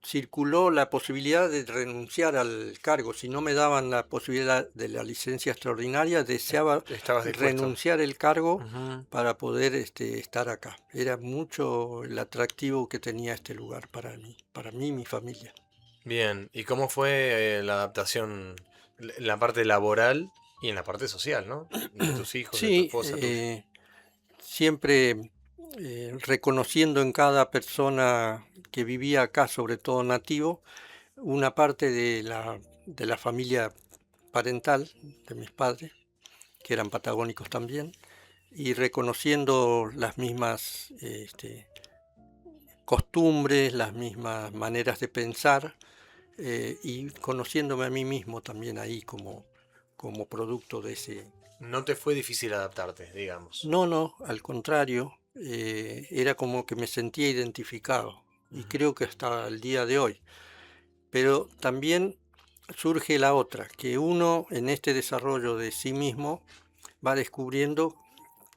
circuló la posibilidad de renunciar al cargo. Si no me daban la posibilidad de la licencia extraordinaria, deseaba Estabas dispuesto. renunciar el cargo Ujú. para poder estar acá. Era mucho el atractivo que tenía este lugar para mí y mi familia. Bien, ¿y cómo fue la adaptación en la parte laboral y en la parte social, ¿no? De tus hijos, de tu Sí, esposa tuya. siempre reconociendo en cada persona que vivía acá, sobre todo nativo, una parte de la familia parental de mis padres, que eran patagónicos también, y reconociendo las mismas costumbres, las mismas maneras de pensar, y conociéndome a mí mismo también ahí como producto de ese. No te fue difícil adaptarte, digamos. No, no, al contrario, era como que me sentía identificado, y Ujú. creo que hasta el día de hoy. Pero también surge la otra, que uno en este desarrollo de sí mismo va descubriendo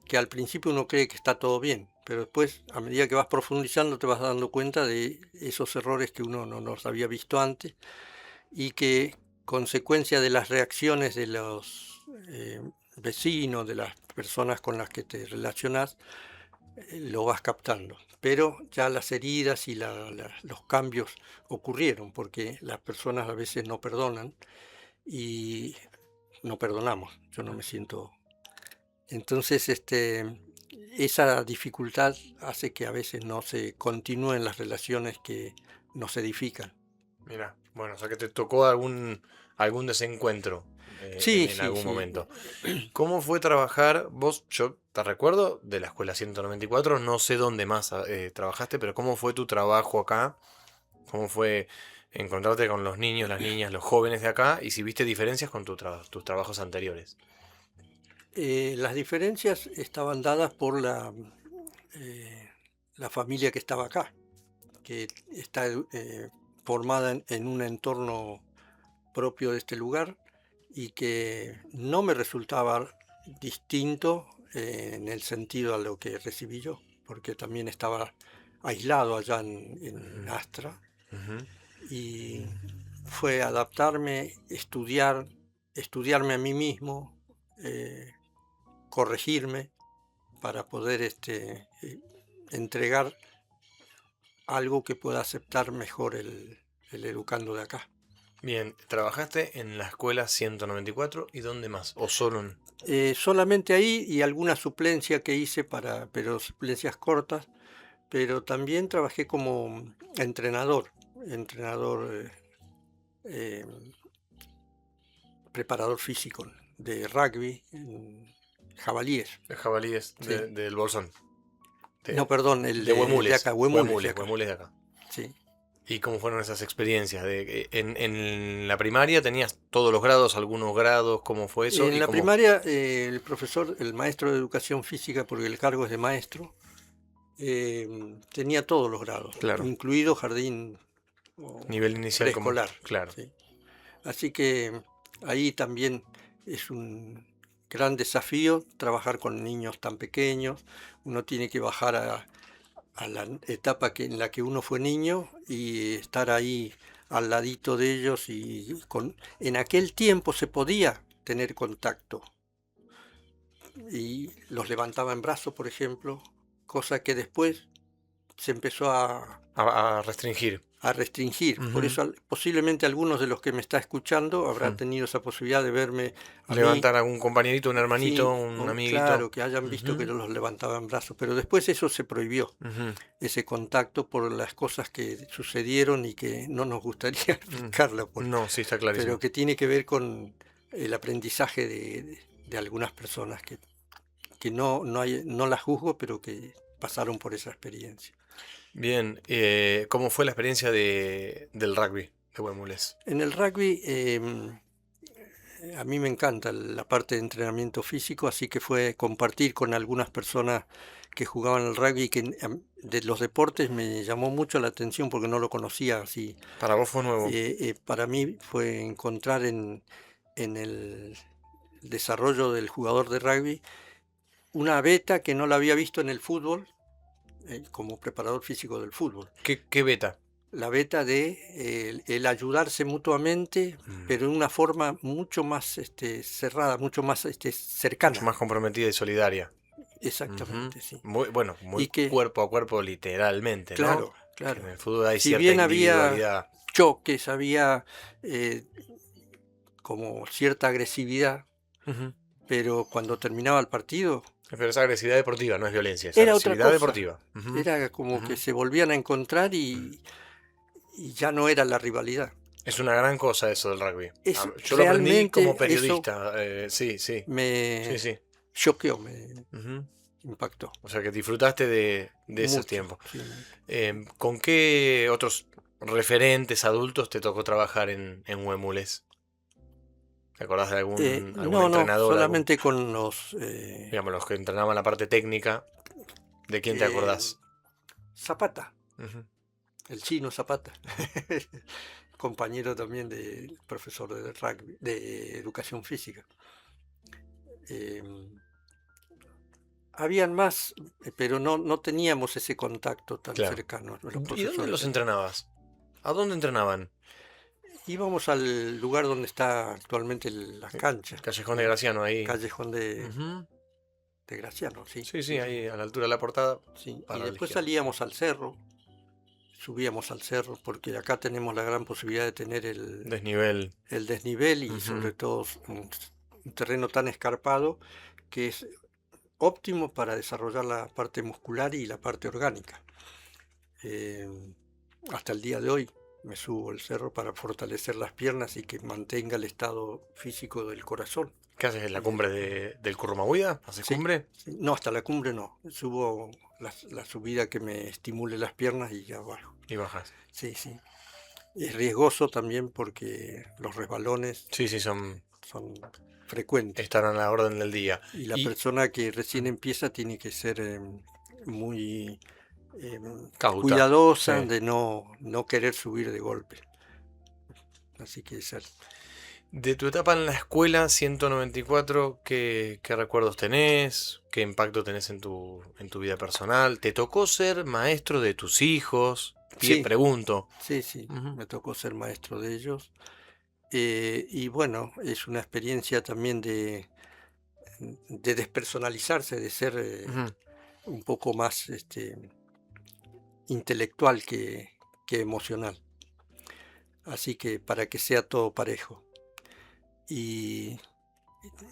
que al principio uno cree que está todo bien, pero después, a medida que vas profundizando, te vas dando cuenta de esos errores que uno no los había visto antes y que, consecuencia de las reacciones de los vecinos, de las personas con las que te relacionas, lo vas captando. Pero ya las heridas y los cambios ocurrieron, porque las personas a veces no perdonan y no perdonamos. Yo no me siento. Entonces, esa dificultad hace que a veces no se continúen las relaciones que nos edifican. Mira, bueno, o sea que te tocó algún desencuentro Sí, en sí, algún sí. momento. ¿Cómo fue trabajar? Vos, yo te recuerdo de la escuela 194, no sé dónde más trabajaste, pero ¿cómo fue tu trabajo acá? ¿Cómo fue encontrarte con los niños, las niñas, los jóvenes de acá? Y si viste diferencias con tus trabajos anteriores. Las diferencias estaban dadas por eh, la familia que estaba acá, que está formada en un entorno propio de este lugar y que no me resultaba distinto en el sentido a lo que recibí yo, porque también estaba aislado allá en Ujú, Astra ujú. y fue adaptarme, estudiarme a mí mismo, eh, corregirme para poder entregar algo que pueda aceptar mejor el educando de acá. Bien, ¿trabajaste en la escuela 194 y dónde más? ¿O solo en...? Solamente ahí y alguna suplencia que hice pero suplencias cortas, pero también trabajé como entrenador, eh, preparador físico de rugby en jabalíes, De jabalíes sí. del Bolsón. No, De, perdón, de el de huemules. acá, Huemules de acá, Huemules de acá. sí. ¿Y cómo fueron esas experiencias? En la primaria tenías todos los grados, algunos grados, ¿cómo fue eso? En ¿Y la cómo? primaria, el maestro de educación física, porque el cargo es de maestro, tenía todos los grados, Claro, incluido jardín o nivel inicial como... preescolar. Claro. Sí. Así que ahí también es un gran desafío trabajar con niños tan pequeños. Uno tiene que bajar a la etapa en la que uno fue niño y estar ahí al ladito de ellos en aquel tiempo se podía tener contacto y los levantaba en brazos, por ejemplo, cosa que después se empezó A restringir. a restringir. Por Ujú, eso posiblemente algunos de los que me está escuchando habrá ujú. tenido esa posibilidad de verme a mí, Levantar a un compañerito, un hermanito, sí, un claro, amiguito. que hayan visto que Ujú, yo los levantaba en brazos, pero después eso se prohibió, ujú, ese contacto por las cosas que sucedieron y que no nos gustaría mm. explicarla, No, sí, está pero clarísimo. que tiene que ver con el aprendizaje de algunas personas que no las juzgo, pero que pasaron por esa experiencia. Bien, ¿cómo fue la experiencia del rugby de Huemules? En el rugby A mí me encanta la parte de entrenamiento físico, así que fue compartir con algunas personas que jugaban al rugby, que de los deportes me llamó mucho la atención porque no lo conocía así. Para vos fue nuevo. Para mí fue encontrar en el desarrollo del jugador de rugby una beta que no la había visto en el fútbol, como preparador físico del fútbol. ¿Qué beta? La beta de el ayudarse mutuamente, pero de una forma mucho más cerrada, mucho más Mucho cercana. más comprometida y solidaria. Exactamente, sí. Muy, bueno, muy Y que, cuerpo a cuerpo literalmente, ¿no? claro, Que claro. en el fútbol hay Si cierta bien había individualidad. choques, había eh, como cierta agresividad, Ujú. pero cuando terminaba el partido Pero esa agresividad deportiva, no es violencia, es era otra agresividad cosa. deportiva. Ujú, Era como que ujú. se volvían a encontrar Mm. y ya no era la rivalidad. Es una gran cosa eso del rugby. Es Yo lo aprendí como realmente eso periodista. Sí, sí, sí, me sí. choqueó, me Ujú. impactó O sea que disfrutaste de esos mucho, tiempos. sí, mucho. ¿Con qué otros referentes adultos te tocó trabajar en Huemules? ¿Te acordás de algún No, entrenador, solamente con los digamos, los que entrenaban la parte técnica? ¿De quién te eh, acordás? Zapata, Ujú, el chino Zapata, ujú. compañero también del profesor de rugby, de educación física. Eh, Habían más, pero no teníamos ese contacto tan Claro. cercano los ¿Y dónde profesores. los entrenabas? ¿A dónde entrenaban? Íbamos al lugar donde está actualmente la cancha, Callejón de Graciano, ahí. Callejón Ujú. de Graciano, sí, Sí, sí, sí, sí, ahí a la altura de la portada, sí. Y para la después izquierda. salíamos al cerro, subíamos al cerro, porque acá tenemos la gran posibilidad de tener Desnivel. el desnivel y Ujú, sobre todo un terreno tan escarpado que es óptimo para desarrollar la parte muscular y la parte orgánica. Eh, Hasta el día de hoy me subo el cerro para fortalecer las piernas y que mantenga el estado físico del corazón. ¿Qué haces en la Y cumbre del Currumahuida? ¿Haces sí, cumbre? sí, no, hasta la cumbre no. Subo la subida que me estimule las piernas y ya bajo. Y bajas. Sí, sí. Es riesgoso también porque los resbalones Sí, sí, son. son frecuentes. Están a la orden del día. Y la Y. persona que recién empieza tiene que ser muy Cauta. cuidadosa Sí. de no querer subir de golpe. Así que esa De tu etapa en la escuela 194, ¿qué recuerdos tenés? ¿Qué impacto tenés en tu vida personal? ¿Te tocó ser maestro de tus hijos? sí, Pregunto. sí, sí, Ujú, me tocó ser maestro de ellos. Y bueno, es una experiencia también de despersonalizarse, de ser ujú, un poco más intelectual que emocional. Así que para que sea todo parejo. Y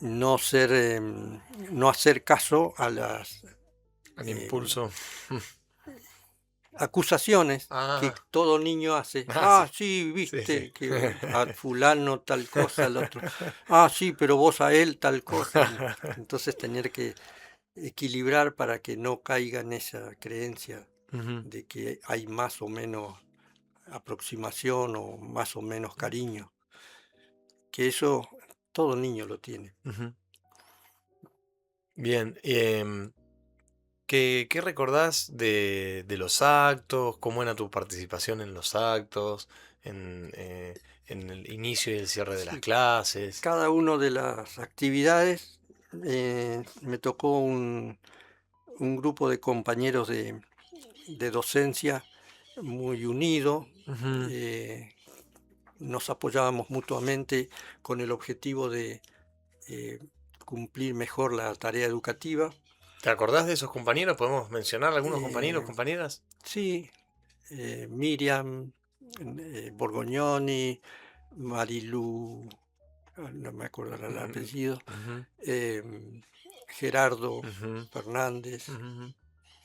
no ser, no hacer caso a las al em, impulso. acusaciones que Ah, todo niño hace. sí. Ah, sí, Sí, sí. viste, que a fulano tal cosa, al otro. Ah, sí, pero vos a él tal cosa. Entonces tener que equilibrar para que no caiga en esa creencia Ujú, de que hay más o menos aproximación o más o menos cariño, que eso todo niño lo tiene. ujú. Bien. ¿Qué recordás de los actos? ¿Cómo era tu participación en los actos? En el inicio y el cierre de las Sí, clases. cada una de las actividades me tocó un grupo de compañeros de docencia muy unido. Ujú. eh, Nos apoyábamos mutuamente con el objetivo de eh, cumplir mejor la tarea educativa. ¿Te acordás de esos compañeros? ¿Podemos mencionar algunos compañeros, Eh, compañeras? sí, Miriam, Borgognoni, Marilu, no me acuerdo el Mm, apellido, ujú, Gerardo ujú, Fernández, ujú.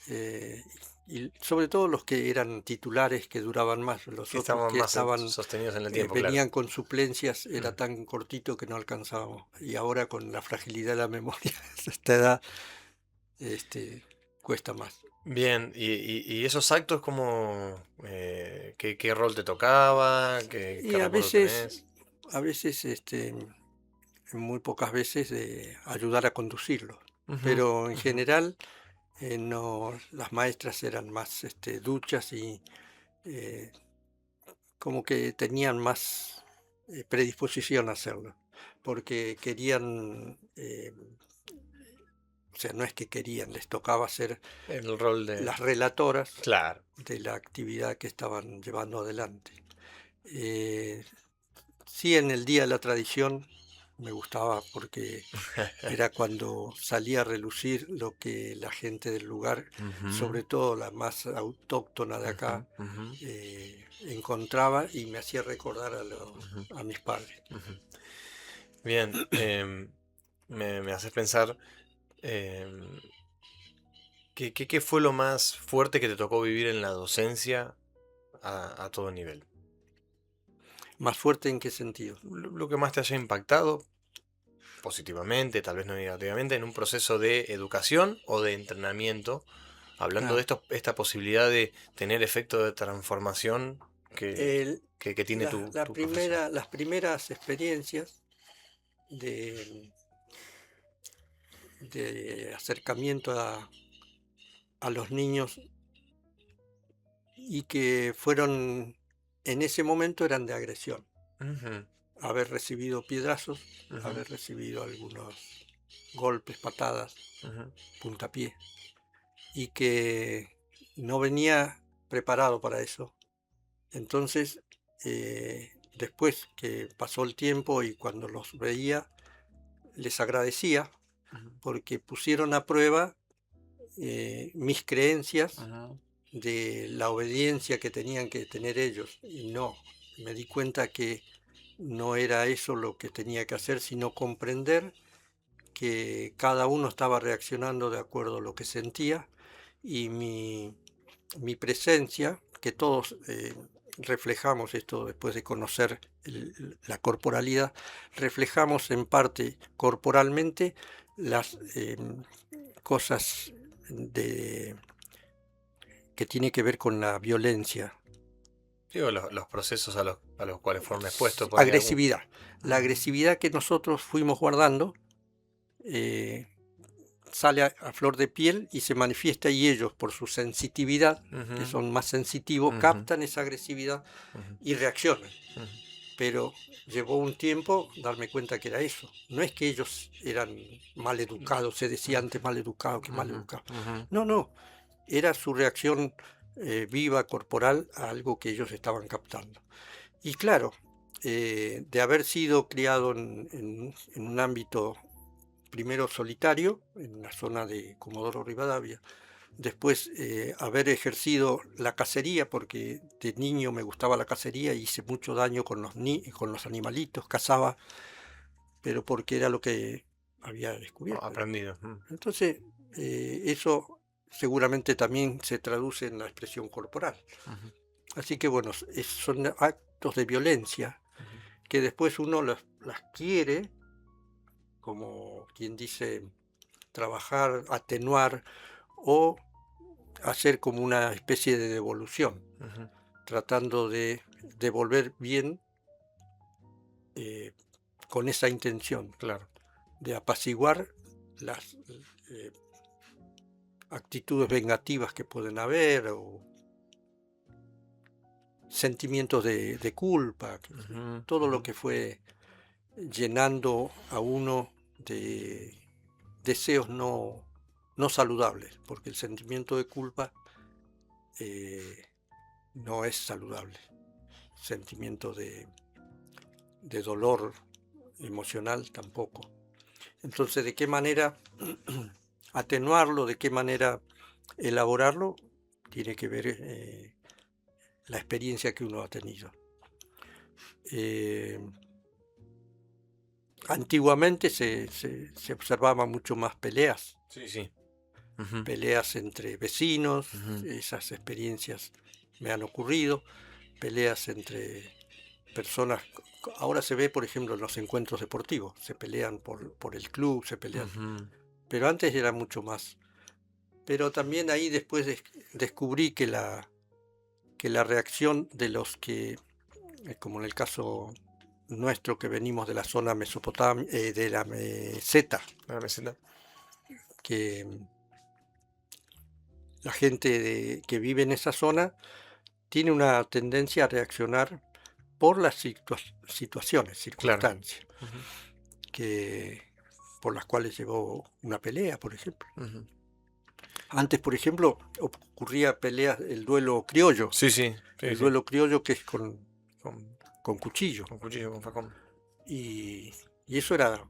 eh, y sobre todo los que eran titulares que duraban más, los Que otros estaban que más estaban sostenidos en el tiempo, claro. venían con suplencias, Mm. era tan cortito que no alcanzábamos. Y ahora con la fragilidad de la memoria, a esta edad, este, cuesta más. Bien, y esos actos como qué rol te tocaba, qué Y recuerdo tenés. a veces muy pocas veces de ayudar a conducirlos. Ujú, Pero en ujú. general no, las maestras eran más duchas y eh, como que tenían más predisposición a hacerlo, porque querían, o sea, no es que querían, les tocaba ser El rol de... las relatoras Claro. de la actividad que estaban llevando adelante. Eh, sí, en el Día de la Tradición me gustaba porque era cuando salía a relucir lo que la gente del lugar, Ujú, sobre todo la más autóctona de ujú, acá, ujú, encontraba y me hacía recordar ujú, a mis padres. ujú. Bien, me haces pensar, em, ¿qué fue lo más fuerte que te tocó vivir en la docencia a todo nivel? ¿Más fuerte en qué sentido? Lo que más te haya impactado positivamente, tal vez no negativamente, en un proceso de educación o de entrenamiento, hablando de Claro. esto, esta posibilidad de tener efecto de transformación que, El- que tiene tu profesión. las primeras experiencias de, de acercamiento a los niños y que fueron, en ese momento eran de agresión. Ujú, Haber recibido piedrazos, ujú, haber recibido algunos golpes, patadas, ujú, puntapié, y que no venía preparado para eso. Entonces, después que pasó el tiempo y cuando los veía, les agradecía ujú, porque pusieron a prueba mis creencias ujú, de la obediencia que tenían que tener ellos. Y no, me di cuenta que no era eso lo que tenía que hacer, sino comprender que cada uno estaba reaccionando de acuerdo a lo que sentía y mi presencia, que todos reflejamos esto después de conocer la corporalidad, reflejamos en parte corporalmente las cosas de, que tiene que ver con la violencia. digo, los procesos a los cuales fueron expuestos por ahí algún. Agresividad. La Ujú, agresividad que nosotros fuimos guardando eh, sale a flor de piel y se manifiesta y ellos por su sensitividad, que ujú, son más sensitivos, ujú, captan esa agresividad ujú, y reaccionan. ujú, Pero llevó un tiempo darme cuenta que era eso. No es que ellos eran mal educados, se decía antes mal educado que mal ujú, educado. ujú, No, no, era su reacción viva, corporal, a algo que ellos estaban captando. Y claro, de haber sido criado en un ámbito primero solitario, en la zona de Comodoro Rivadavia, después haber ejercido la cacería, porque de niño me gustaba la cacería, hice mucho daño con con los animalitos, cazaba, pero porque era lo que había descubierto. aprendido. Mm, Entonces, eso seguramente también se traduce en la expresión corporal. ujú, Así que bueno, son actos de violencia ujú, que después uno las quiere, como quien dice, trabajar, atenuar o hacer como una especie de devolución, ujú, tratando de devolver bien eh, con esa intención claro. de apaciguar las eh, actitudes vengativas que pueden haber o sentimientos de culpa, Ujú, todo ujú, lo que fue llenando a uno de deseos no saludables, porque el sentimiento de culpa eh, no es saludable. Sentimiento de dolor emocional tampoco. Entonces, ¿de qué manera atenuarlo? ¿De qué manera elaborarlo? Tiene que ver la experiencia que uno ha tenido. Eh, Antiguamente se observaban mucho más peleas, sí, sí. Ujú, peleas entre vecinos, ujú, esas experiencias me han ocurrido, peleas entre personas. Ahora se ve, por ejemplo, en los encuentros deportivos, se pelean por el club, se pelean, ujú, pero antes era mucho más. Pero también ahí después descubrí que la reacción de los que, como en el caso nuestro que venimos de la zona Mesopotamia, de la meseta, La meseta. que la gente que vive en esa zona tiene una tendencia a reaccionar por las situaciones, Claro. circunstancias, por las cuales llevó una pelea, por ejemplo. Ujú. Antes, por ejemplo, ocurría peleas, el duelo criollo, Sí, sí. el duelo criollo que es con Con cuchillo. cuchillo, con facón. Y eso era...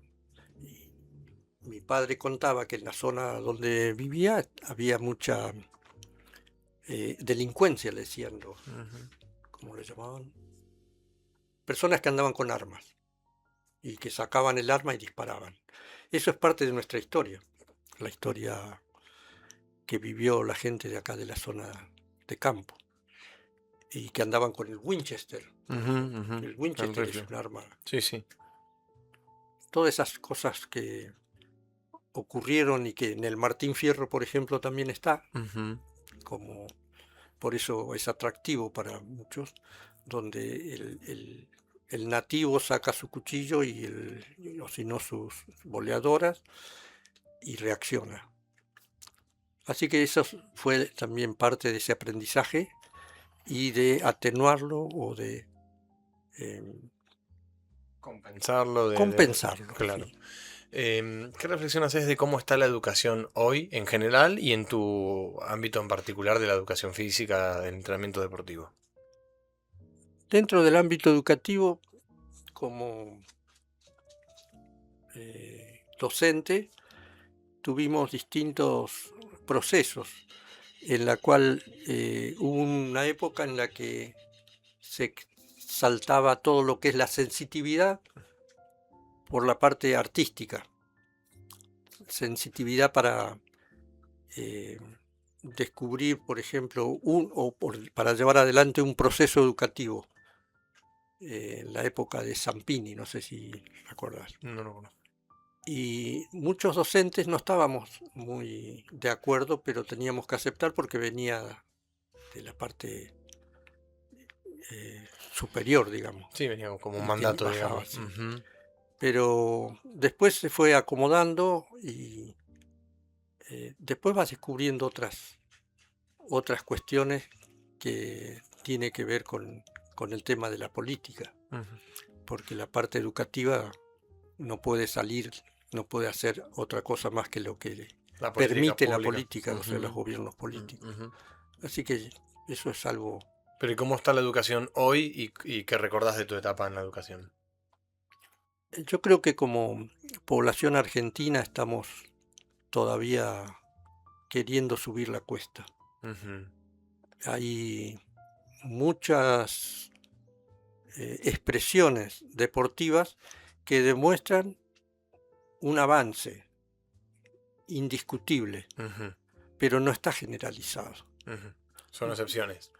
Mi padre contaba que en la zona donde vivía había mucha delincuencia, le decían ¿cómo le llamaban? Personas que andaban con armas y que sacaban el arma y disparaban. Eso es parte de nuestra historia, la historia que vivió la gente de acá de la zona de campo y que andaban con el Winchester. El Winchester es un arma. Sí, sí. Todas esas cosas que ocurrieron y que en el Martín Fierro, por ejemplo, también está, como por eso es atractivo para muchos, donde el nativo saca su cuchillo o si no sus boleadoras y reacciona. Así que eso fue también parte de ese aprendizaje y de atenuarlo o de Compensarlo. compensarlo. Claro. Sí. ¿Qué reflexión haces de cómo está la educación hoy en general y en tu ámbito en particular de la educación física, del entrenamiento deportivo? Dentro del ámbito educativo, como docente, tuvimos distintos procesos en la cual hubo una época en la que se saltaba todo lo que es la sensitividad por la parte artística, sensitividad para descubrir, por ejemplo, para llevar adelante un proceso educativo. En la época de Zampini, no sé si recordás. No lo conozco. Y muchos docentes no estábamos muy de acuerdo, pero teníamos que aceptar porque venía de la parte superior, digamos. Sí, venía como un Y que mandato, bajaba, digamos. sí. Pero después se fue acomodando y después vas descubriendo otras cuestiones que tiene que ver con el tema de la política, porque la parte educativa no puede salir, no puede hacer otra cosa más que lo que La política permite la pública. política, o sea, los gobiernos políticos. Así que eso es algo... Pero ¿y cómo está la educación hoy y qué recordás de tu etapa en la educación? Yo creo que como población argentina estamos todavía queriendo subir la cuesta. Hay muchas expresiones deportivas que demuestran un avance indiscutible, pero no está generalizado. Son excepciones.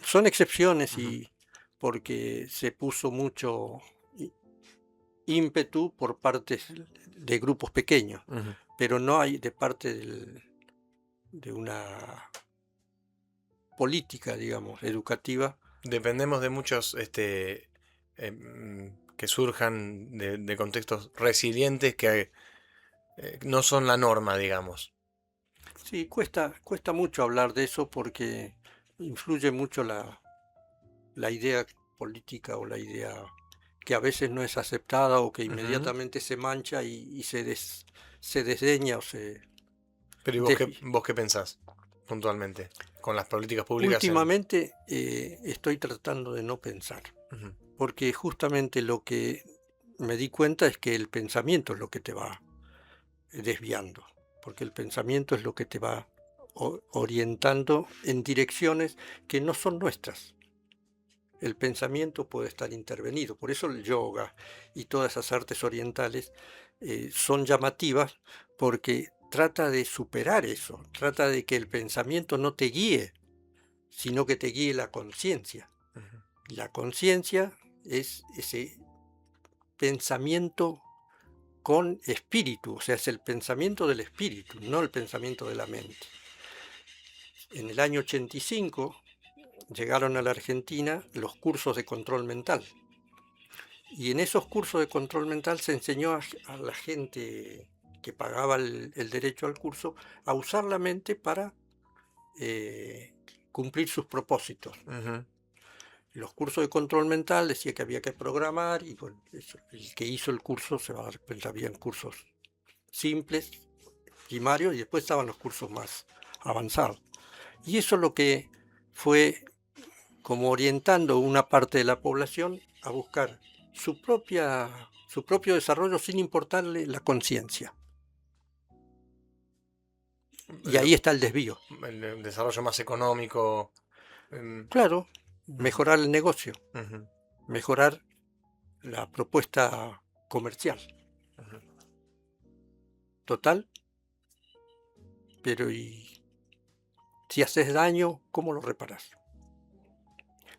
Son excepciones y porque se puso mucho ímpetu por parte de grupos pequeños, pero no hay de parte de una política, digamos, educativa. Dependemos de muchos que surjan de contextos resilientes que no son la norma, digamos. Sí, cuesta mucho hablar de eso porque influye mucho la idea política o la idea que a veces no es aceptada o que inmediatamente se mancha y se desdeña o se... Pero ¿y vos qué pensás puntualmente con las políticas públicas? Últimamente estoy tratando de no pensar, porque justamente lo que me di cuenta es que el pensamiento es lo que te va desviando, porque el pensamiento es lo que te va orientando en direcciones que no son nuestras. El pensamiento puede estar intervenido, por eso el yoga y todas esas artes orientales son llamativas, porque trata de superar eso, trata de que el pensamiento no te guíe, sino que te guíe la conciencia. La conciencia es ese pensamiento con espíritu, o sea, es el pensamiento del espíritu, no el pensamiento de la mente. En el año 85 llegaron a la Argentina los cursos de control mental Y en esos cursos de control mental se enseñó a la gente que pagaba el derecho al curso a usar la mente para cumplir sus propósitos. Ujú. Los cursos de control mental decía que había que programar y bueno, el que hizo el curso se va a dar cuenta, habían cursos simples, primarios, y después estaban los cursos más avanzados. Y eso es lo que fue como orientando una parte de la población a buscar su propio desarrollo sin importarle la conciencia. Y ahí está el desvío. El desarrollo más económico. em, Claro, ujú, mejorar el negocio, ujú, mejorar la propuesta comercial. ujú. Total, pero ¿y si haces daño, cómo lo reparas?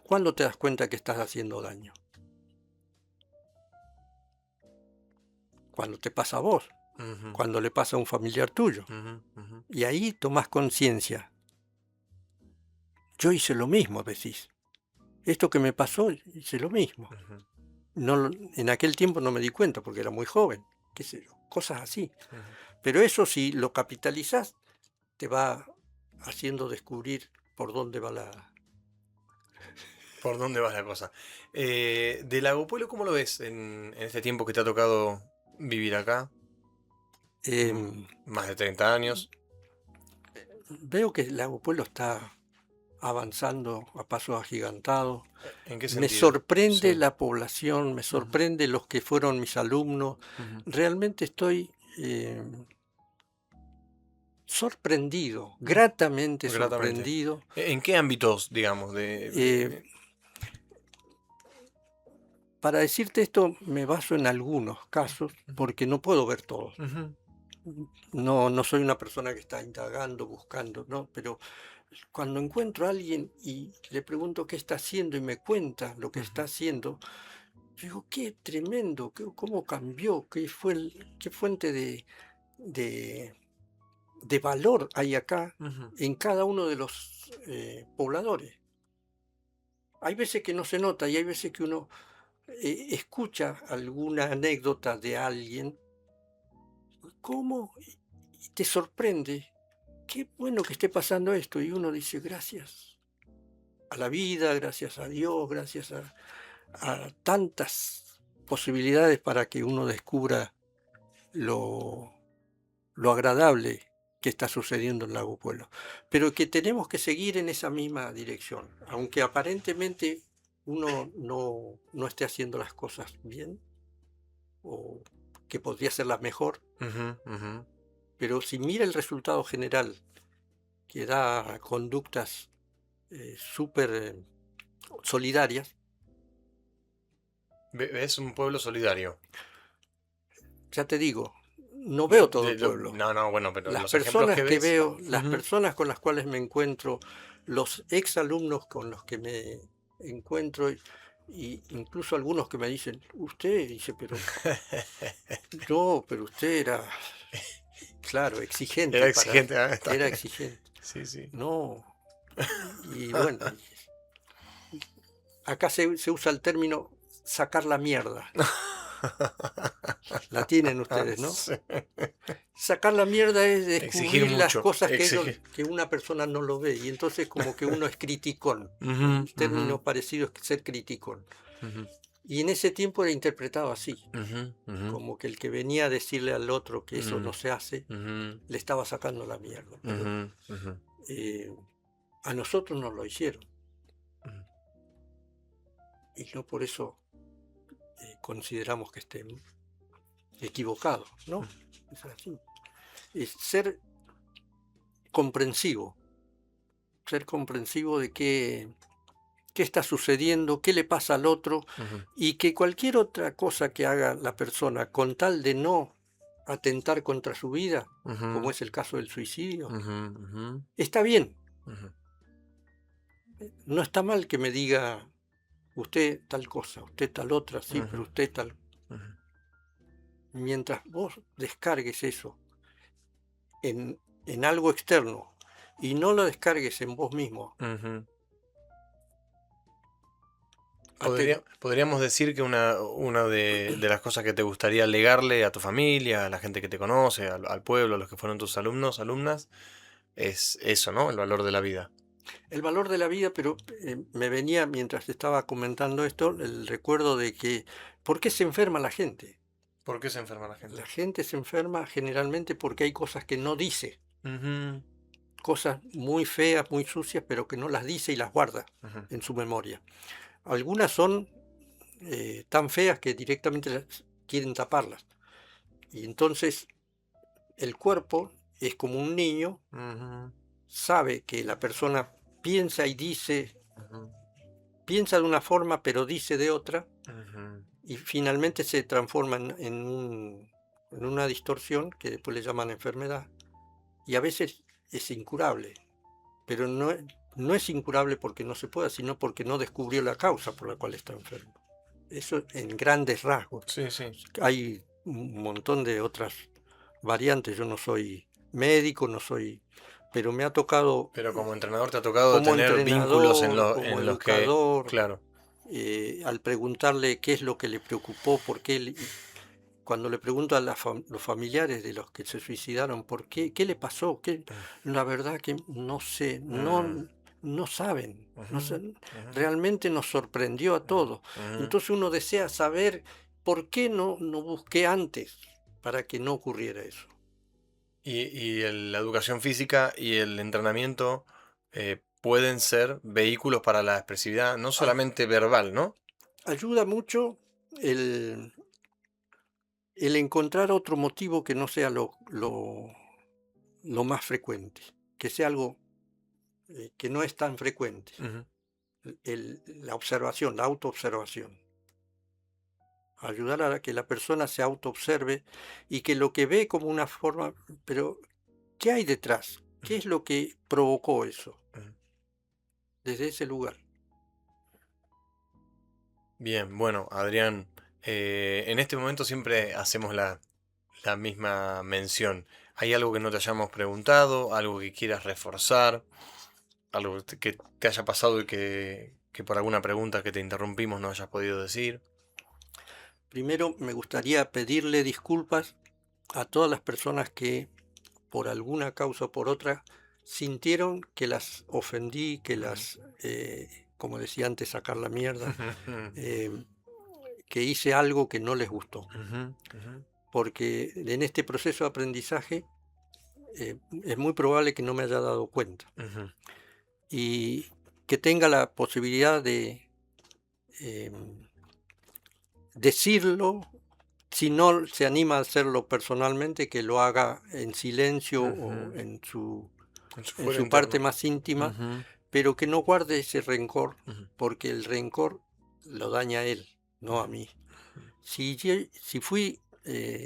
¿Cuándo te das cuenta que estás haciendo daño? Cuando te pasa a vos, Ujú, cuando le pasa a un familiar tuyo. ujú, ujú, Y ahí tomás conciencia. Yo hice lo mismo, decís. Esto que me pasó, hice lo mismo. ujú, No, en aquel tiempo no me di cuenta porque era muy joven, qué sé yo, cosas así. ujú. Pero eso si lo capitalizás, te va haciendo descubrir por dónde va la... ¿Por dónde va la cosa? Del Lago Puelo, ¿cómo lo ves en este tiempo que te ha tocado vivir acá? Em, Más de 30 años. Veo que el Lago Pueblo está avanzando a pasos agigantados. ¿En qué Me sentido? sorprende Sí. la población, me Ujú, sorprende los que fueron mis alumnos. ujú. Realmente estoy sorprendido, Mm, gratamente Gratamente. sorprendido. ¿En qué ámbitos, digamos, Eh, para decirte esto me baso en algunos casos Ujú, porque no puedo ver todos. ujú, No, no soy una persona que está indagando, buscando, ¿no? Pero cuando encuentro a alguien y le pregunto qué está haciendo y me cuenta lo que está ujú, haciendo, digo, qué tremendo, cómo cambió, qué fuente de, de valor hay acá ujú, en cada uno de los pobladores. Hay veces que no se nota y hay veces que uno escucha alguna anécdota de alguien, ¿cómo? Y te sorprende, qué bueno que esté pasando esto. Y uno dice, gracias a la vida, gracias a Dios, gracias a tantas posibilidades para que uno descubra lo, lo agradable que está sucediendo en Lago Pueblo. Pero que tenemos que seguir en esa misma dirección, aunque aparentemente uno no esté haciendo las cosas bien o que podría hacerlas mejor, ujú, ujú. pero si mira el resultado general que da conductas súper solidarias, Es un pueblo solidario. ya te digo, no veo todo el pueblo. No, no, bueno, pero Las los ejemplos personas que que ves. veo, las Ujú. personas con las cuales me encuentro, los exalumnos con los que me encuentro, y incluso algunos que me dicen, usted, dice, pero no, pero usted era, claro, Era exigente exigente, ah, está era bien. exigente. Sí, sí. No, y bueno, acá se usa el término sacar la mierda. La tienen ustedes, ¿no? Sí. Sacar la mierda es Exigir descubrir las mucho. cosas Exigir. que una persona no lo ve y entonces como que uno es criticón. Ujú, El ujú, término parecido es ser criticón. ujú, Y en ese tiempo era interpretado así, ujú, ujú, como que el que venía a decirle al otro que eso ujú, no se hace, ujú, le estaba sacando la mierda. Pero ujú, ujú, eh, a nosotros nos lo hicieron ujú. y no por eso consideramos que estén equivocados, ¿no? Es así. Es ser comprensivo de qué está sucediendo, qué le pasa al otro, Ujú, y que cualquier otra cosa que haga la persona con tal de no atentar contra su vida, como ujú, es el caso del suicidio, ujú, ujú, está bien. ujú, No está mal que me diga usted tal cosa, usted tal otra, sí, ujú, pero usted tal. ujú, Mientras vos descargues eso en algo externo y no lo descargues en vos mismo, ujú. Podríamos decir que una de las cosas que te gustaría legarle a tu familia, a la gente que te conoce, al pueblo, a los que fueron tus alumnos, alumnas, es eso, ¿no? El valor de la vida. El valor de la vida, pero me venía mientras estaba comentando esto el recuerdo de que, ¿por qué se enferma la gente? ¿Por qué se enferma la La gente? gente se enferma generalmente porque hay cosas que no dice, Ujú, cosas muy feas, muy sucias, pero que no las dice y las guarda ujú, en su memoria. Algunas son tan feas que directamente quieren taparlas. Y entonces el cuerpo es como un niño, ujú, sabe que la persona piensa y dice, ujú, piensa de una forma pero dice de otra, ujú. y finalmente se transforma en una distorsión que después le llaman enfermedad, y a veces es incurable, pero no es incurable porque no se pueda, sino porque no descubrió la causa por la cual está enfermo. Eso en grandes rasgos. Sí, sí. Hay un montón de otras variantes. Yo no soy médico, no soy, pero me ha tocado Pero como entrenador te ha tocado como tener vínculos entrenador, como en los que, educador, claro. al preguntarle qué es lo que le preocupó, por qué, cuando le pregunto a los familiares de los que se suicidaron, ¿por qué? ¿Qué le pasó? La verdad que no sé, Mm, no saben. No ujú, sé, ujú, realmente nos sorprendió a ujú, todos. ujú. Entonces uno desea saber por qué no busqué antes para que no ocurriera eso. La educación física y el entrenamiento pueden ser vehículos para la expresividad, no Ah, solamente verbal, ¿no? ayuda mucho el, el encontrar otro motivo que no sea lo más frecuente, que sea algo que no es tan frecuente. Ujú, La observación, la autoobservación. Ayudar a que la persona se autoobserve y que lo que ve como una forma, pero ¿qué hay detrás? ¿Qué ujú, es lo que provocó eso ujú. desde ese lugar? Bien, bueno, Adrián, en este momento siempre hacemos la misma mención. ¿Hay algo que no te hayamos preguntado? ¿Algo que quieras reforzar? ¿Algo que te haya pasado y que por alguna pregunta que te interrumpimos no hayas podido decir? Primero, me gustaría pedirle disculpas a todas las personas que por alguna causa o por otra sintieron que las ofendí, que Ujú. las, como decía antes, sacar la mierda, eh, que hice algo que no les gustó. Ujú, ujú, Porque en este proceso de aprendizaje es muy probable que no me haya dado cuenta ujú, y que tenga la posibilidad de em, decirlo, si no se anima a hacerlo personalmente, que lo haga en silencio o ujú. En su en fuero su parte interno. más íntima, Ujú, pero que no guarde ese rencor, ujú, porque el rencor lo daña a él, no a ujú, mí. Si fui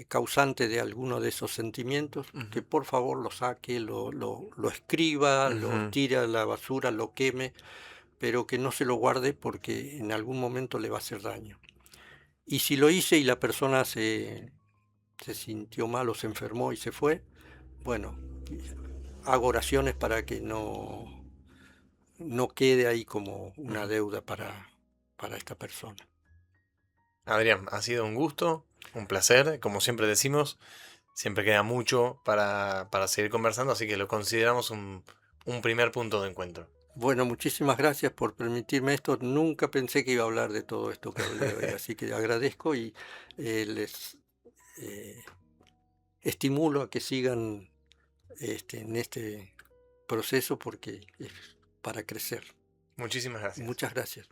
causante de alguno de esos sentimientos, que ujú, por favor lo saque, lo escriba, lo ujú. tire a la basura, lo queme, pero que no se lo guarde porque en algún momento le va a hacer daño. Y si lo hice y la persona se sintió mal o se enfermó y se fue, bueno, hago oraciones para que no quede ahí como una Ujú. deuda para esta persona. Adrián, ha sido un gusto, un placer. Como siempre decimos, siempre queda mucho para seguir conversando, así que lo consideramos un primer punto de encuentro. Bueno, muchísimas gracias por permitirme esto. Nunca pensé que iba a hablar de todo esto que hablé hoy, así que agradezco y les eh, estimulo a que sigan en este proceso porque es para crecer. Muchísimas gracias. Muchas gracias.